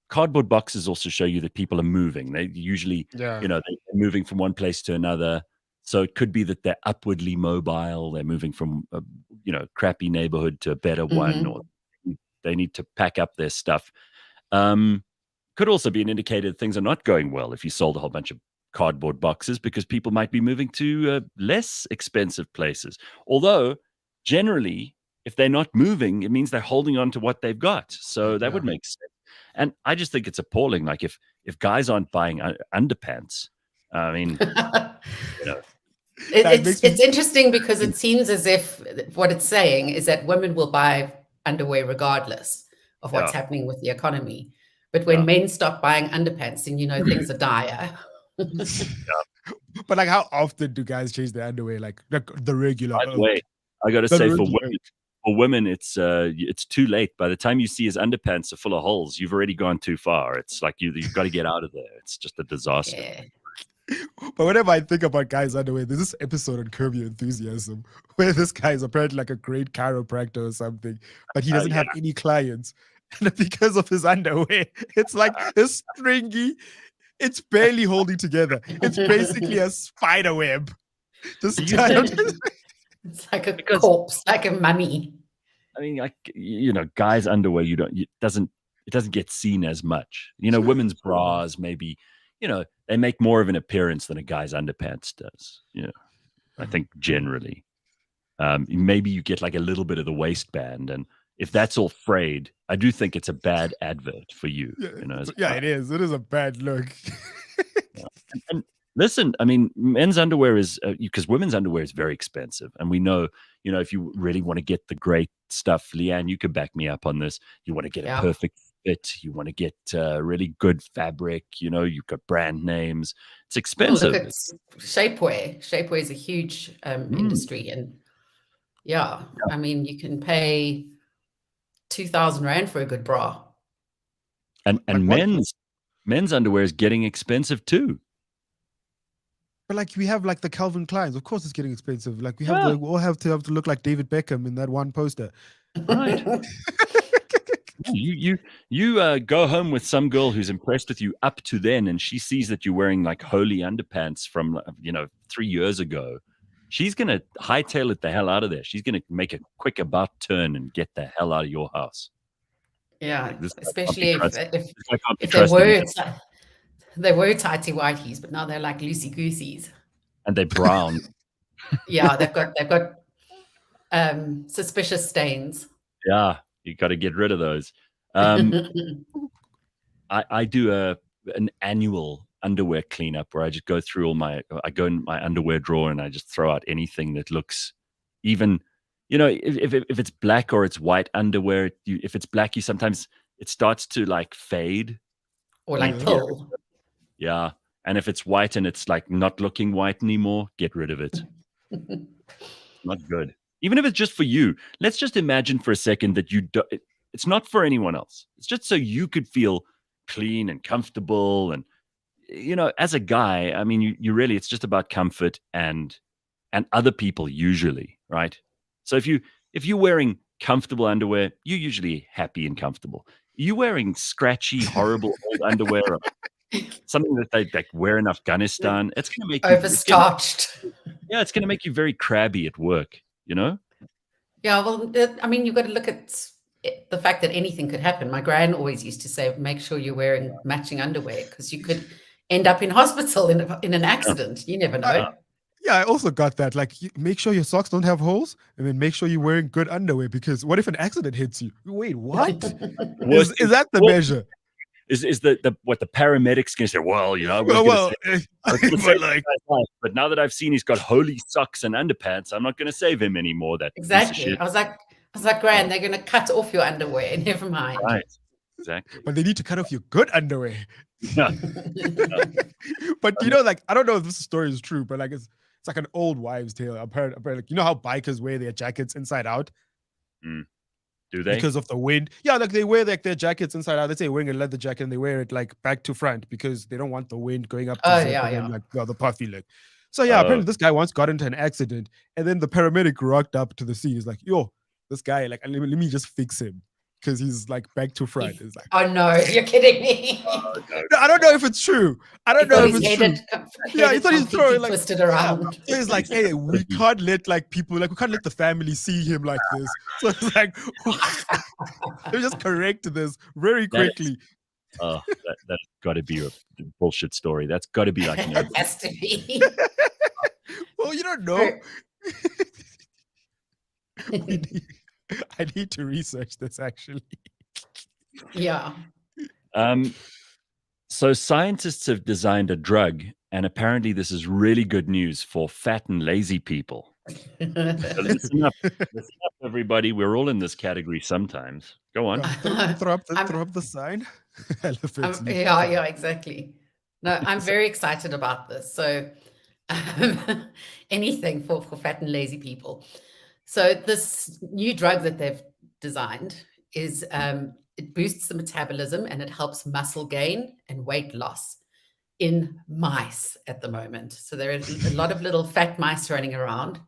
cardboard boxes also show you that people are moving. They usually, they're moving from one place to another. So it could be that they're upwardly mobile. They're moving from a, crappy neighborhood to a better one, or they need to pack up their stuff. could also be an indicator that things are not going well if you sold a whole bunch of cardboard boxes, because people might be moving to less expensive places. Although generally, if they're not moving, it means they're holding on to what they've got. So that would make sense. And I just think it's appalling. Like if guys aren't buying underpants, I mean, you know. It's interesting because it seems as if what it's saying is that women will buy underwear regardless of what's happening with the economy. But when men stop buying underpants, then things are dire. But like, how often do guys change their underwear? Like the regular. By the way, I got to say, for women, it's too late. By the time you see his underpants are full of holes, you've already gone too far. It's like you've got to get out of there. It's just a disaster. Yeah. But whenever I think about guys' underwear, there's this episode on Curb Your Enthusiasm where this guy is apparently like a great chiropractor or something, but he doesn't have any clients. And because of his underwear, it's like this stringy, it's barely holding together. It's basically a spider web. Just It's like a corpse, like a mummy. I mean, like, guys' underwear, it doesn't get seen as much. Women's bras maybe, they make more of an appearance than a guy's underpants does. I think generally, maybe you get like a little bit of the waistband, and if that's all frayed, I do think it's a bad advert for you. It is. It is a bad look. And listen, I mean, men's underwear is because women's underwear is very expensive, and we know, if you really want to get the great stuff, Leigh-Ann, you could back me up on this. You want to get a perfect fit. You want to get really good fabric. You've got brand names. It's expensive. Look at shapewear. Shapewear is a huge industry, and I mean, you can pay 2,000 Rand for a good bra. And men's underwear is getting expensive too. But like we have like the Calvin Kleins, of course it's getting expensive. Like we all have to look like David Beckham in that one poster. Right. You go home with some girl who's impressed with you up to then, and she sees that you're wearing like holy underpants from 3 years ago. She's gonna hightail it the hell out of there. She's gonna make a quick about turn and get the hell out of your house. Yeah, like, especially if they were tighty whiteys, but now they're like loosey gooseys. And they're brown. Yeah, they've got suspicious stains. Yeah, you got to get rid of those. I do an annual underwear cleanup where I just go through I go in my underwear drawer and I just throw out anything that looks even, if it's black or it's white underwear, if it's black, sometimes it starts to like fade. Or like pull. Yeah. And if it's white and it's like not looking white anymore, get rid of it. Not good. Even if it's just for you. Let's just imagine for a second that it's not for anyone else. It's just so you could feel clean and comfortable. And, as a guy, I mean, you really, it's just about comfort and other people usually, right? So if you're wearing comfortable underwear, you're usually happy and comfortable. You wearing scratchy, horrible old underwear, or something that they like wear in Afghanistan, it's going to make overstarched. It's going to make you very crabby at work. Yeah, well, I mean, you've got to look at the fact that anything could happen. My gran always used to say, make sure you're wearing matching underwear because you could end up in hospital in an accident. You never know. Yeah, I also got that. Like, make sure your socks don't have holes, and then make sure you're wearing good underwear because what if an accident hits you? Wait, what? is that the measure? Is what the paramedics can say? Well, but now that I've seen he's got holy socks and underpants, I'm not going to save him anymore. That exactly. I was like, Gran, they're going to cut off your underwear. Never mind. Right. Exactly. But they need to cut off your good underwear. Yeah. But like, I don't know if this story is true, but like it's like an old wives' tale. Apparently, like, how bikers wear their jackets inside out. Do they? Because of the wind. Yeah, like they wear like their jackets inside out. Let's say wearing a leather jacket and they wear it like back to front because they don't want the wind going up to like the puffy look. So apparently this guy once got into an accident and then the paramedic rocked up to the scene. He's like, yo, this guy, like, let me just fix him. Because he's like back to front. It's like, oh no, you're kidding me. No, I don't know if it's true. I don't know if it's true. Yeah, he thought he's throwing like twisted around. So he's like, hey, we can't let like people, like we can't let the family see him like this. So it's like, let me just correct this very quickly. Oh, that's got to be a bullshit story. That's got to be like an It has to be. Well, you don't know. I need to research this actually. Yeah. So scientists have designed a drug, and apparently this is really good news for fat and lazy people. So listen up, everybody. We're all in this category sometimes. Go on. Throw up the sign. Yeah, exactly. No, I'm very excited about this. So anything for fat and lazy people. So this new drug that they've designed is it boosts the metabolism and it helps muscle gain and weight loss in mice at the moment. So there are a lot of little fat mice running around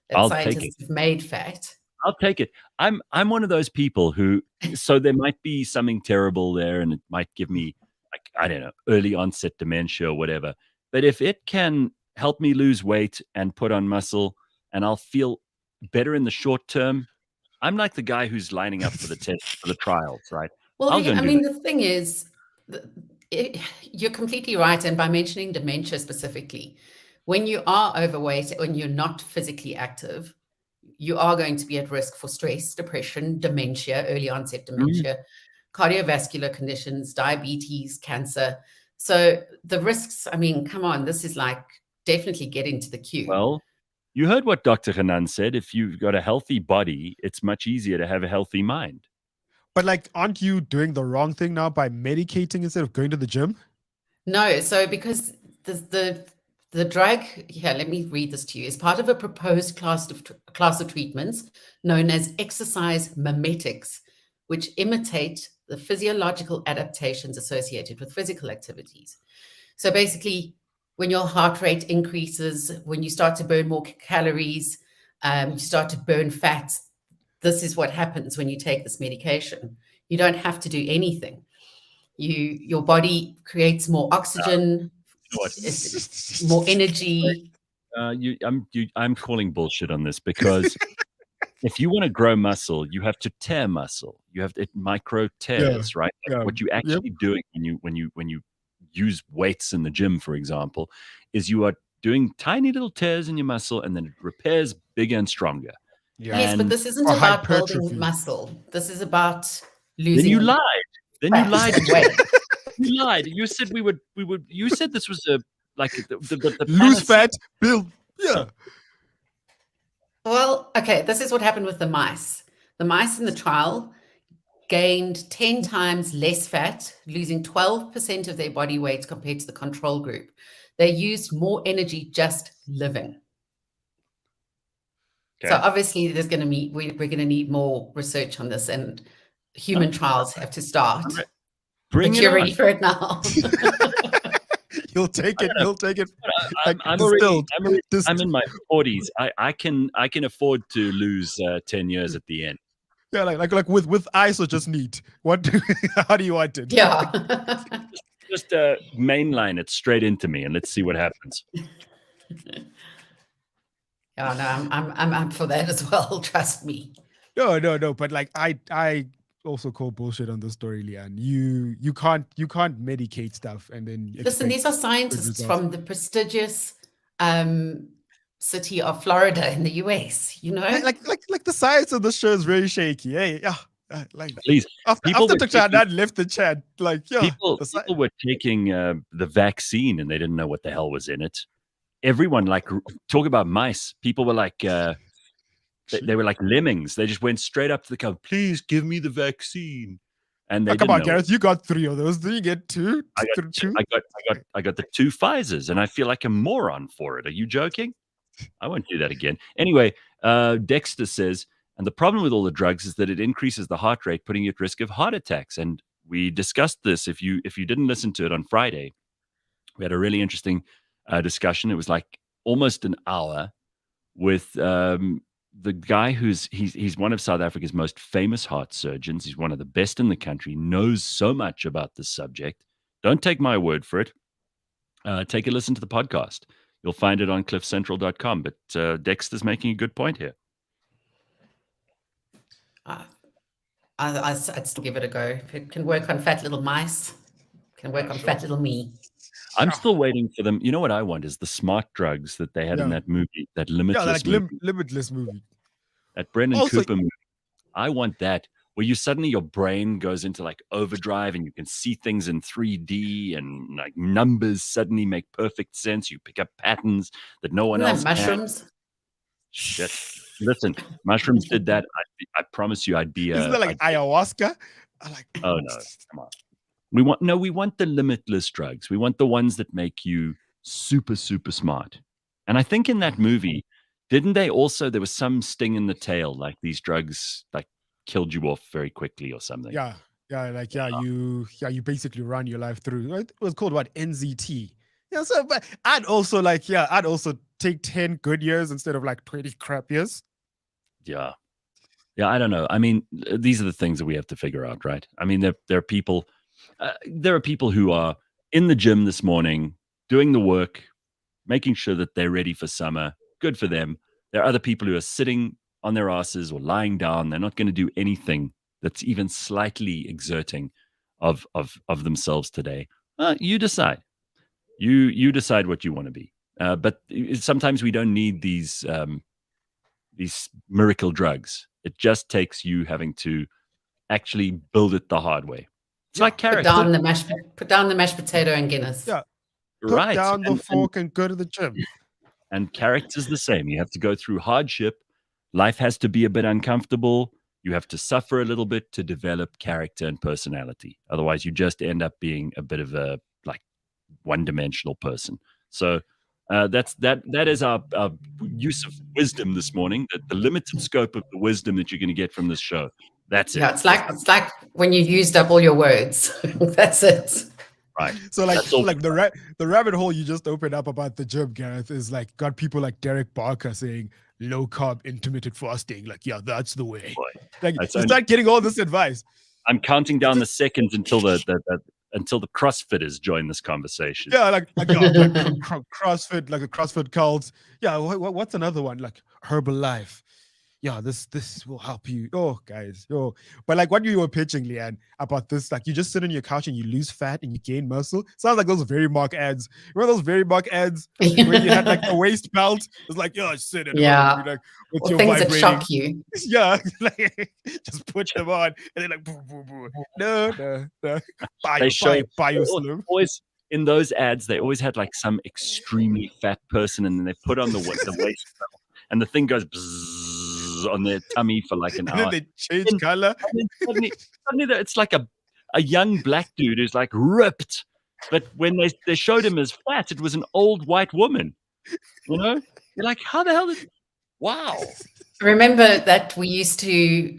that scientists have made fat. I'll take it. I'm one of those people who, so there might be something terrible there and it might give me, like, I don't know, early onset dementia or whatever. But if it can help me lose weight and put on muscle and I'll feel better in the short term, I'm like the guy who's lining up for the test, for the trials, right? Well, the thing is, you're completely right. And by mentioning dementia specifically, when you are overweight, when you're not physically active, you are going to be at risk for stress, depression, dementia, early onset dementia, cardiovascular conditions, diabetes, cancer. So the risks, I mean, come on, this is like definitely get into the queue. Well, you heard what Dr. Hanan said. If you've got a healthy body, it's much easier to have a healthy mind. But like, aren't you doing the wrong thing now by medicating instead of going to the gym? No, so because the drug, here, let me read this to you, is part of a proposed class of treatments known as exercise mimetics, which imitate the physiological adaptations associated with physical activities. So basically, when your heart rate increases, when you start to burn more calories, you start to burn fats. This is what happens when you take this medication. You don't have to do anything. Your body creates more oxygen, more energy. I'm calling bullshit on this because if you want to grow muscle, you have to tear muscle. You have micro tears, right? Like what you actually doing when you use weights in the gym, for example, is you are doing tiny little tears in your muscle, and then it repairs bigger and stronger. Yes, but this isn't about building muscle. This is about losing. Then you lied. You weight. You lied. You said we would. You said this was the lose fat, build. Yeah. Well, okay. This is what happened with the mice. The mice in the trial gained 10 times less fat, losing 12% of their body weight compared to the control group. They used more energy just living. Okay. So obviously we're going to need more research on this, and human trials have to start. Bring but you're ready for it now. You'll take it. You'll take it. I'm in my 40s. I can afford to lose 10 years at the end. Yeah, like with ice or just neat. How do you want it? Yeah. just mainline it straight into me, and let's see what happens. Yeah, no, I'm up for that as well. Trust me. No. But like, I also call bullshit on the story, Leigh-Ann. You can't medicate stuff and then listen. These are scientists from the prestigious city of Florida in the US. You know, like the science of the show is very shaky. Hey, yeah. Please, after Dr. left the chat, people were taking the vaccine and they didn't know what the hell was in it. Everyone talk about mice. People were like, they were like lemmings. They just went straight up to the counter. Please give me the vaccine. And they come on, Gareth, you got 3 of those. Did you get 2? I got the 2 Pfizers, and I feel like a moron for it. Are you joking? I won't do that again. Anyway, Dexter says, and the problem with all the drugs is that it increases the heart rate, putting you at risk of heart attacks. And we discussed this. If you didn't listen to it on Friday, we had a really interesting discussion. It was like almost an hour with the guy he's one of South Africa's most famous heart surgeons. He's one of the best in the country, knows so much about this subject. Don't take my word for it. Take a listen to the podcast. You'll find it on cliffcentral.com. But Dexter's making a good point here. I'd still give it a go. If it can work on fat little mice, Can work on fat little me. I'm still waiting for them. You know what I want is the smart drugs that they had in that movie, that Limitless movie. Limitless movie. That Brendan Also- Cooper movie. I want that, where you suddenly your brain goes into like overdrive and you can see things in 3D and like numbers suddenly make perfect sense. You pick up patterns that no one Isn't else that can. mushrooms? Shit. Listen, mushrooms did that. I promise you I'd be Isn't that like ayahuasca? I like. Oh no, come on. We want the limitless drugs. We want the ones that make you super, super smart. And I think in that movie, didn't they also, there was some sting in the tail, like these drugs like killed you off very quickly or something. Yeah, you basically run your life through. It was called what, NZT. Yeah, so but I'd also take 10 good years instead of like 20 crap years. Yeah. Yeah, I don't know. I mean, these are the things that we have to figure out, right? I mean, there are people who are in the gym this morning doing the work, making sure that they're ready for summer. Good for them. There are other people who are sitting on their asses or lying down. They're not going to do anything that's even slightly exerting of themselves today. You decide. You decide what you want to be. But sometimes we don't need these miracle drugs. It just takes you having to actually build it the hard way. It's like character. Put down the mashed potato and Guinness. Yeah. Right. Put down the fork and go to the gym. And character's the same. You have to go through hardship. Life has to be a bit uncomfortable. You have to suffer a little bit to develop character and personality. Otherwise, you just end up being a bit of a like one-dimensional person. So that is our use of wisdom this morning. The limited scope of the wisdom that you're going to get from this show. That's it. Yeah, it's like when you used up all your words. That's it. Right. So like the rabbit hole you just opened up about the gym, Gareth, is like got people like Derek Barker saying low carb intermittent fasting. Like, yeah, that's the way. Boy, like you start getting all this advice. I'm counting down the seconds until the CrossFitters join this conversation. Yeah, like CrossFit, like a CrossFit cult. Yeah, what's another one? Like Herbalife. Yeah, this will help you. Oh, guys. Oh, but like what you were pitching, Leigh-Ann, about this, like you just sit on your couch and you lose fat and you gain muscle. Sounds like those Verimark ads. Remember those Verimark ads where you had like a waist belt? It's like, yeah, sit at home, like with your things vibrating. that shock you. Yeah, like, just put them on and then like, boo, boo, boo. No. Buy your slim. Always in those ads, they always had like some extremely fat person, and then they put on the waist belt, and the thing goes bzzz on their tummy for like an hour. And then they change color. And then suddenly it's like a young black dude who's like ripped, but when they showed him as fat, it was an old white woman. You know, you're like, how the hell did? Wow. Remember that we used to,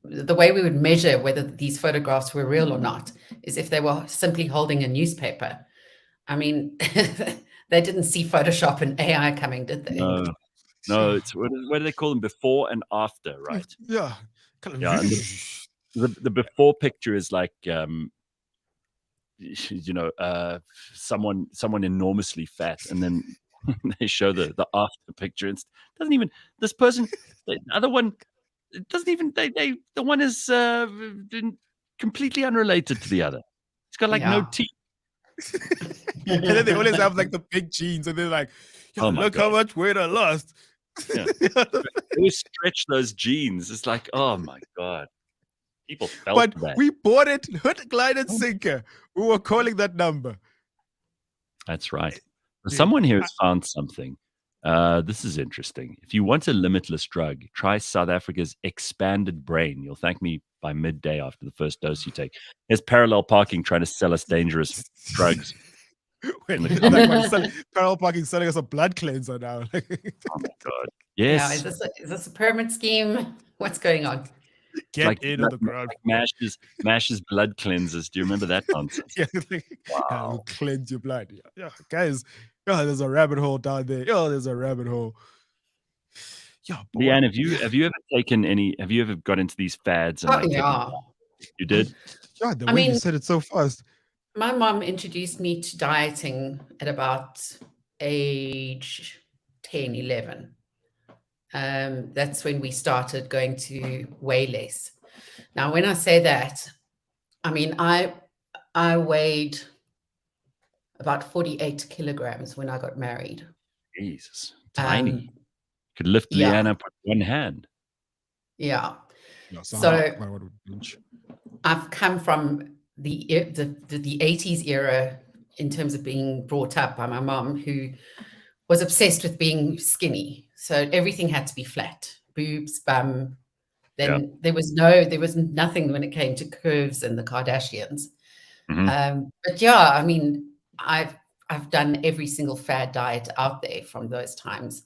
the way we would measure whether these photographs were real or not is if they were simply holding a newspaper. I mean, they didn't see Photoshop and AI coming, did they? No, it's what do they call them? Before and after, right? Yeah. Yeah. And the before picture is like, someone enormously fat, and then they show the after picture. It doesn't even, this person, the other one, it doesn't even, the one is completely unrelated to the other. It's got like no teeth. And then they always have like the big jeans, and they're like, look how much weight I lost. Yeah. They always stretch those jeans. It's like, oh my God. People felt that. We bought it, hook, line, and sinker. We were calling that number. That's right. Someone here has found something. This is interesting. If you want a limitless drug, try South Africa's expanded brain. You'll thank me by midday after the first dose you take. There's parallel parking trying to sell us dangerous drugs. Parallel parking selling us a blood cleanser now. Oh my God. Yes. Yeah, is this a pyramid scheme? What's going on? Get like, in on the ground. Like Mash's blood cleansers. Do you remember that nonsense? Yeah, wow. Cleanse your blood. Yeah, guys. Yeah, there's a rabbit hole down there. Oh, there's a rabbit hole. Yeah, Leigh-Ann, have you ever taken any? Have you ever got into these fads? And you did. Yeah, the way you said it so fast. My mom introduced me to dieting at about age 10, 11. That's when we started going to weigh less. Now, when I say that, I mean, I weighed about 48 kilograms when I got married. Jesus, tiny. Um, Could lift yeah. Leigh-Ann up with one hand. Yeah. No, So my word would bench. I've come from the 80s era in terms of being brought up by my mom, who was obsessed with being skinny. So everything had to be flat, boobs, bum. Then there was nothing when it came to curves and the Kardashians. But yeah, I mean, I've done every single fad diet out there from those times,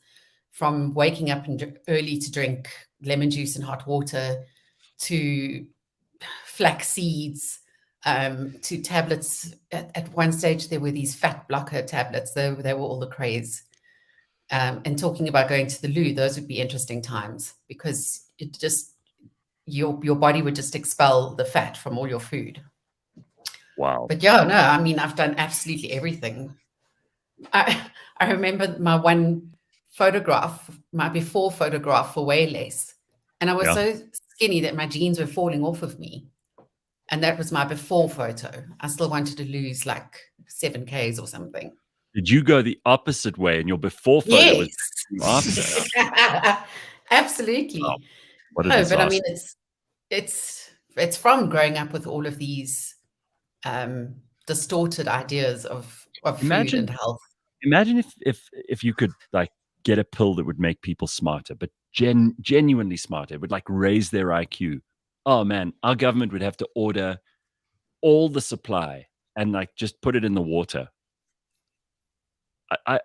from waking up early to drink lemon juice and hot water, to flax seeds, to tablets. At one stage, there were these fat blocker tablets. They were all the craze. And talking about going to the loo, those would be interesting times, because it just, your body would just expel the fat from all your food. Wow. But yeah, no, I mean, I've done absolutely everything. I remember my one photograph, my before photograph for Wayless, and I was so skinny that my jeans were falling off of me. And that was my before photo. I still wanted to lose like 7 Ks or something. Did you go the opposite way and your before photo was after? Absolutely. Wow. What a No, disaster. but I mean, it's from growing up with all of these distorted ideas of food and health. Imagine if you could like get a pill that would make people smarter, but genuinely smarter. It would like raise their IQ. Oh man, our government would have to order all the supply and like just put it in the water.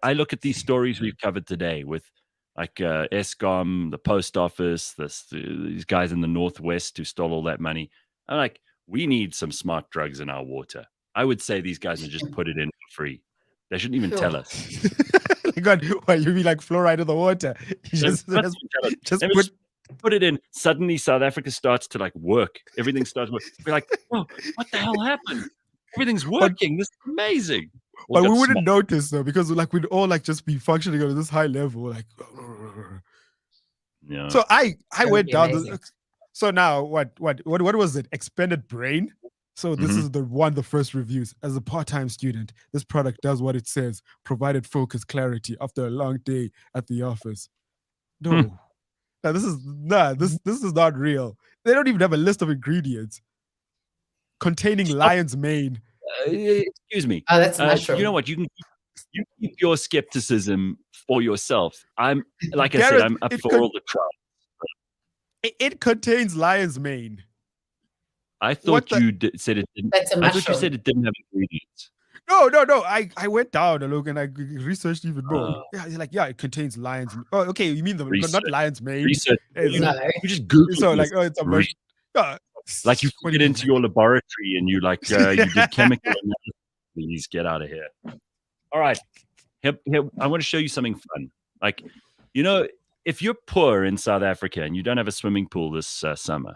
I look at these stories we've covered today with like Eskom, the post office, these guys in the Northwest who stole all that money. I'm like, we need some smart drugs in our water. I would say these guys would just put it in for free. They shouldn't even tell us. God, why you mean like fluoride in the water? You just put it in. Suddenly, South Africa starts to like work. Everything starts working. We're like, oh, what the hell happened? Everything's working. This is amazing. But we wouldn't notice though, because like we'd all like just be functioning on this high level, like. Yeah. So I went down. So now what was it? Expanded brain. So this is the first reviews. As a part-time student, this product does what it says: provided focus, clarity after a long day at the office. No, this is not real. They don't even have a list of ingredients containing lion's mane. Excuse me. Oh, that's mushroom. You know what? You keep your skepticism for yourself. I'm like Gareth, I said, I'm up for all the trials. It contains lion's mane. I thought you said it didn't. That's a I mushroom. thought you said it didn't have ingredients. No. I went down and look and I researched even more. It contains lion's. Oh, okay. You mean not lion's mane? Research. No. You just Google. So like, oh, it's a mushroom. Like you get into your laboratory and you like you did chemical analysis. Please get out of here. All right, here, I want to show you something fun. Like, you know, if you're poor in South Africa and you don't have a swimming pool this summer,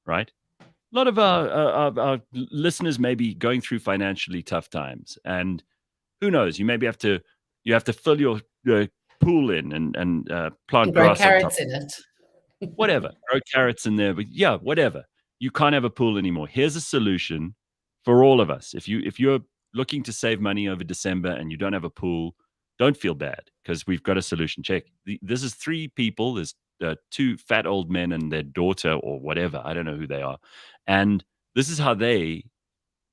right? A lot of our listeners may be going through financially tough times, and who knows? You maybe have to fill your pool in and plant grow grass carrots on top. in it. Whatever, grow carrots in there, but yeah, whatever. You can't have a pool anymore. Here's a solution for all of us. If you're looking to save money over December and you don't have a pool, don't feel bad, because we've got a solution. Check. This is 3 people. There's 2 fat old men and their daughter or whatever. I don't know who they are. And this is how they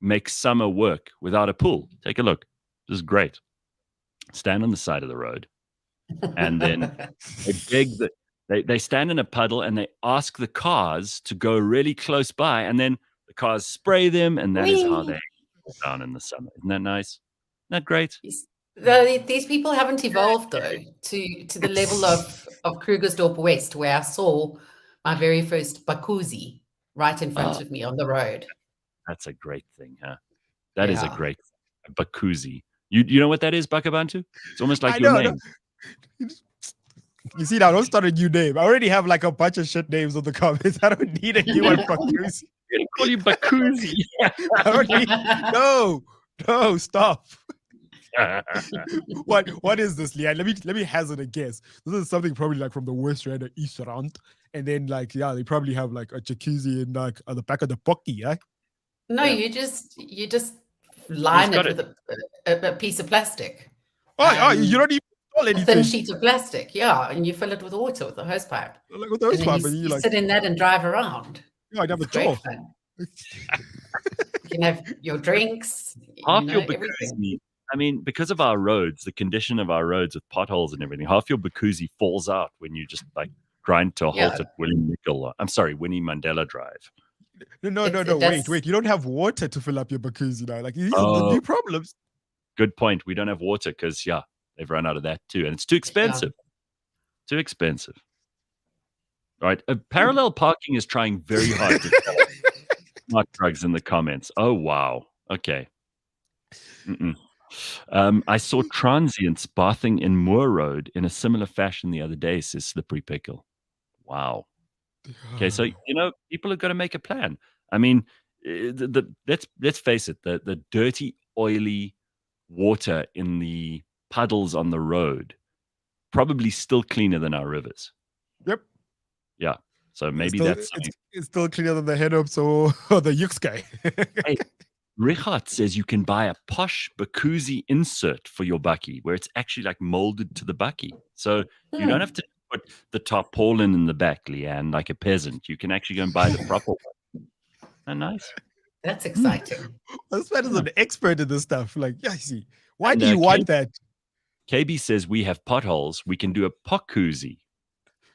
make summer work without a pool. Take a look. This is great. Stand on the side of the road, and then they beg that. They stand in a puddle and they ask the cars to go really close by, and then the cars spray them, and that is how they go down in the summer. Isn't that nice? Isn't that great? These people haven't evolved though to the level of Krugersdorp West, where I saw my very first bakkuzi right in front of me on the road. That's a great thing, huh? That is a great bakkuzi. You know what that is, Bakh'abantu? It's almost like your name. You see now, don't start a new name. I already have like a bunch of shit names on the comments. I don't need a new one. Bakkuzi. I'm gonna call you bakkuzi. No, stop. What is this, Leigh-Ann? Let me hazard a guess. This is something probably like from the West Rand or East Rand, and then like they probably have like a jacuzzi in like on the back of the pocky, yeah. No, you just line got it with a piece of plastic. Oh, you don't even install A thin anything. sheet of plastic, yeah, and you fill it with water with a hose pipe. Like with the hose And then pipe, and you you like, sit in that and drive around. I'd have a It's great chore. fun. You can have your drinks, Half your everything. bakkuzi, I mean, because of our roads, the condition of our roads with potholes and everything, half your bakkuzi falls out when you just like grind to a halt Yeah. at Winnie Mandela Drive. No, It wait. does- You don't have water to fill up your bakkuzi now. Like, these are the Oh. new problems. Good point. We don't have water because, they've run out of that too. And it's too expensive. Too expensive. All right. Parallel parking is trying very hard to sell smart drugs in the comments. Oh, wow. Okay. I saw transients bathing in Moore Road in a similar fashion the other day, says Slippery Pickle. Wow. Okay, so people have got to make a plan. I mean, let's face it, the dirty, oily water in the puddles on the road probably still cleaner than our rivers. Yep. Yeah. So maybe it's still cleaner than the head ups or the Yux guy. Hey, Richard says you can buy a posh bakkuzi insert for your bakkie where it's actually like molded to the bakkie. So you don't have to put the tarpaulin in the back, Leigh-Ann, like a peasant. You can actually go and buy the proper one. Oh, nice. That's exciting. This man is an expert in this stuff. Like, I see. Why And, do you want that? KB says we have potholes. We can do a bakkuzi.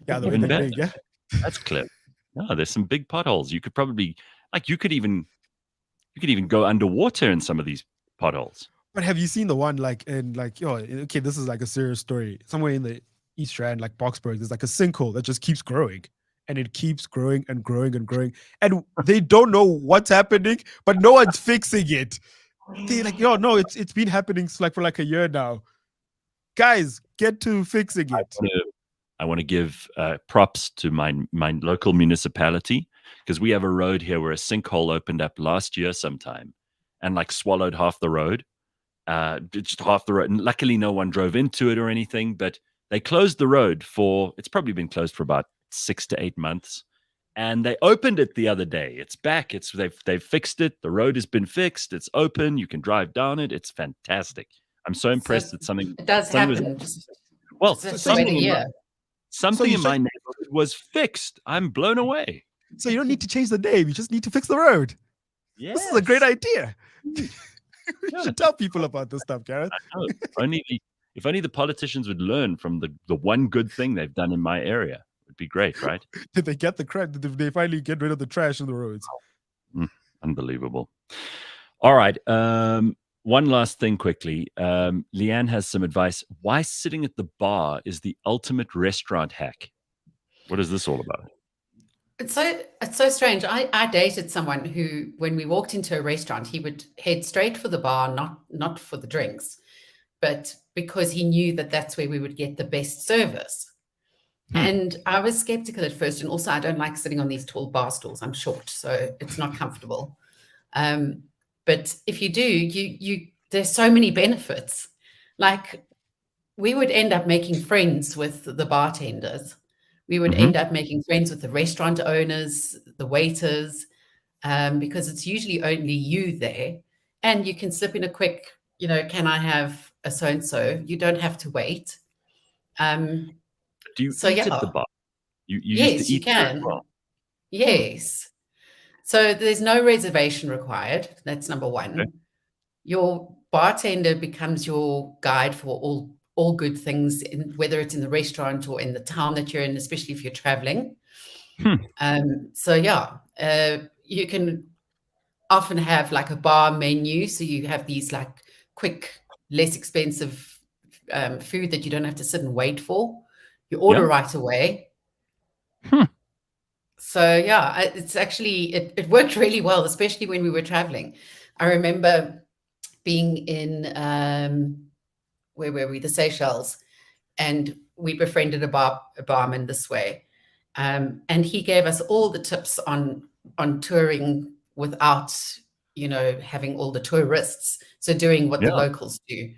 Yeah, the Even way better. big, yeah. That's clever. No, there's some big potholes. You could probably you could even go underwater in some of these potholes. But have you seen the one okay, this is like a serious story. Somewhere in the East Rand, like Boxburg, there's like a sinkhole that just keeps growing. And it keeps growing and growing and growing. And they don't know what's happening, but no one's fixing it. They're like, no, it's been happening for like a year now. Guys, get to fixing it. I want to give props to my local municipality, because we have a road here where a sinkhole opened up last year sometime and like swallowed half the road, just half the road. And luckily no one drove into it or anything, but they closed the road it's probably been closed for about 6 to 8 months. And they opened it the other day. It's back. They've fixed it. The road has been fixed. It's open. You can drive down it. It's fantastic. I'm so impressed that something. It does happen. Something in my neighborhood was fixed. I'm blown away. So you don't need to change the name. You just need to fix the road. Yes. This is a great idea. We should tell people about this stuff, Gareth. If only the politicians would learn from the one good thing they've done in my area. It'd be great, right? Did they get the credit? Did they finally get rid of the trash in the roads? Unbelievable. All right. One last thing quickly. Leigh-Ann has some advice. Why sitting at the bar is the ultimate restaurant hack? What is this all about? It's so strange. I dated someone who, when we walked into a restaurant, he would head straight for the bar, not for the drinks, but because he knew that that's where we would get the best service. And I was skeptical at first. And also, I don't like sitting on these tall bar stools. I'm short, so it's not comfortable. But if you do, there's so many benefits. Like, we would end up making friends with the bartenders. We would end up making friends with the restaurant owners, the waiters, because it's usually only you there. And you can slip in a quick, can I have a so-and-so? You don't have to wait. Do you eat at the bar? You yes, used to eat you can. as well. Yes. So there's no reservation required. That's number one. Okay. Your bartender becomes your guide for all good things, whether it's in the restaurant or in the town that you're in, especially if you're traveling. You can often have like a bar menu. So you have these like quick, less expensive food that you don't have to sit and wait for. You order right away. So it's actually, it worked really well, especially when we were traveling. I remember being in, where were we? The Seychelles, and we befriended a barman this way. And he gave us all the tips on touring without, having all the tourists. So doing what the locals do.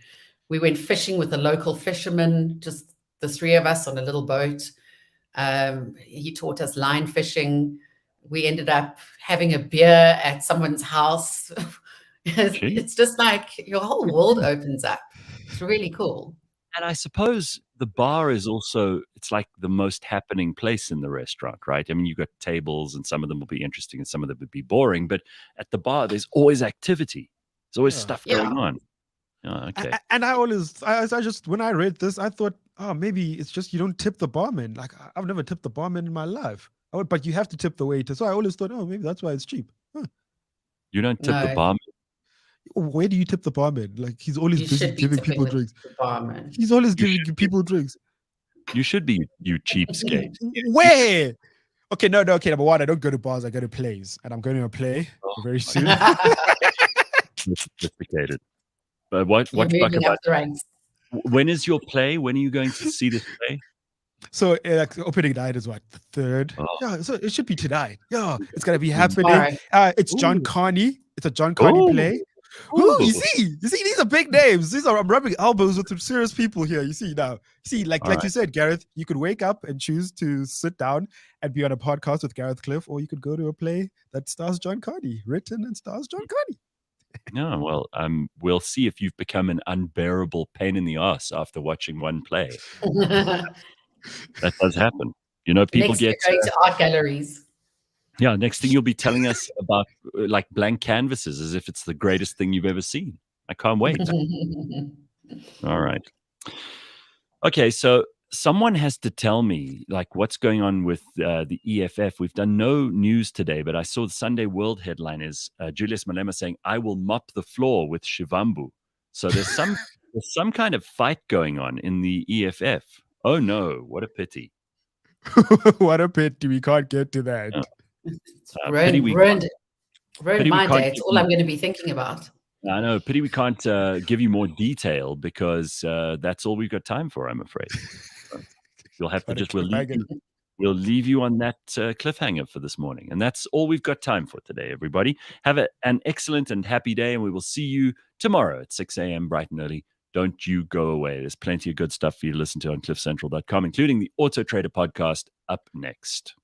We went fishing with a local fisherman, just the three of us on a little boat. He taught us line fishing. We ended up having a beer at someone's house. It's just like your whole world opens up. It's really cool. And I suppose the bar is also, it's like the most happening place in the restaurant, right? I mean, you've got tables and some of them will be interesting and some of them would be boring, but at the bar, there's always activity. There's always stuff going on. Oh, okay. And I just, when I read this, I thought, oh, maybe it's just you don't tip the barman. Like, I've never tipped the barman in my life. But you have to tip the waiter. So I always thought, oh, maybe that's why it's cheap. Huh. You don't tip the barman? Where do you tip the barman? Like, he's always busy giving people drinks. Barman. He's always giving people drinks. You should be, you cheapskate. Where? Okay, no. Okay, number one, I don't go to bars. I go to plays. And I'm going to a play very soon. Sophisticated. But watch Bakh'abantu. When is your play? When are you going to see this play? So opening night is what, the 3rd? Oh. Yeah, so it should be tonight. Yeah, it's gonna be happening. Right. It's John Carney. It's a John Carney play. Ooh, you see, these are big names. I'm rubbing elbows with some serious people here. You see now. Like you said, Gareth, you could wake up and choose to sit down and be on a podcast with Gareth Cliff, or you could go to a play that stars John Carney, written and stars John Carney. No, well, we'll see if you've become an unbearable pain in the ass after watching one play. That does happen. You know, people next get going to art galleries. Yeah, next thing you'll be telling us about like blank canvases as if it's the greatest thing you've ever seen. I can't wait. All right. Okay, so someone has to tell me like what's going on with the EFF. We've done no news today, but I saw the Sunday World headline is Julius Malema saying, "I will mop the floor with Shivambu." So there's some kind of fight going on in the EFF. Oh no, what a pity. What a pity we can't get to that. Ruined my day. It's all I'm going to be thinking about. I know. Pity we can't give you more detail because that's all we've got time for, I'm afraid. You'll have to just, we'll leave you on that cliffhanger for this morning. And that's all we've got time for today, everybody. Have an excellent and happy day, and we will see you tomorrow at 6 a.m. bright and early. Don't you go away. There's plenty of good stuff for you to listen to on cliffcentral.com, including the Auto Trader podcast up next.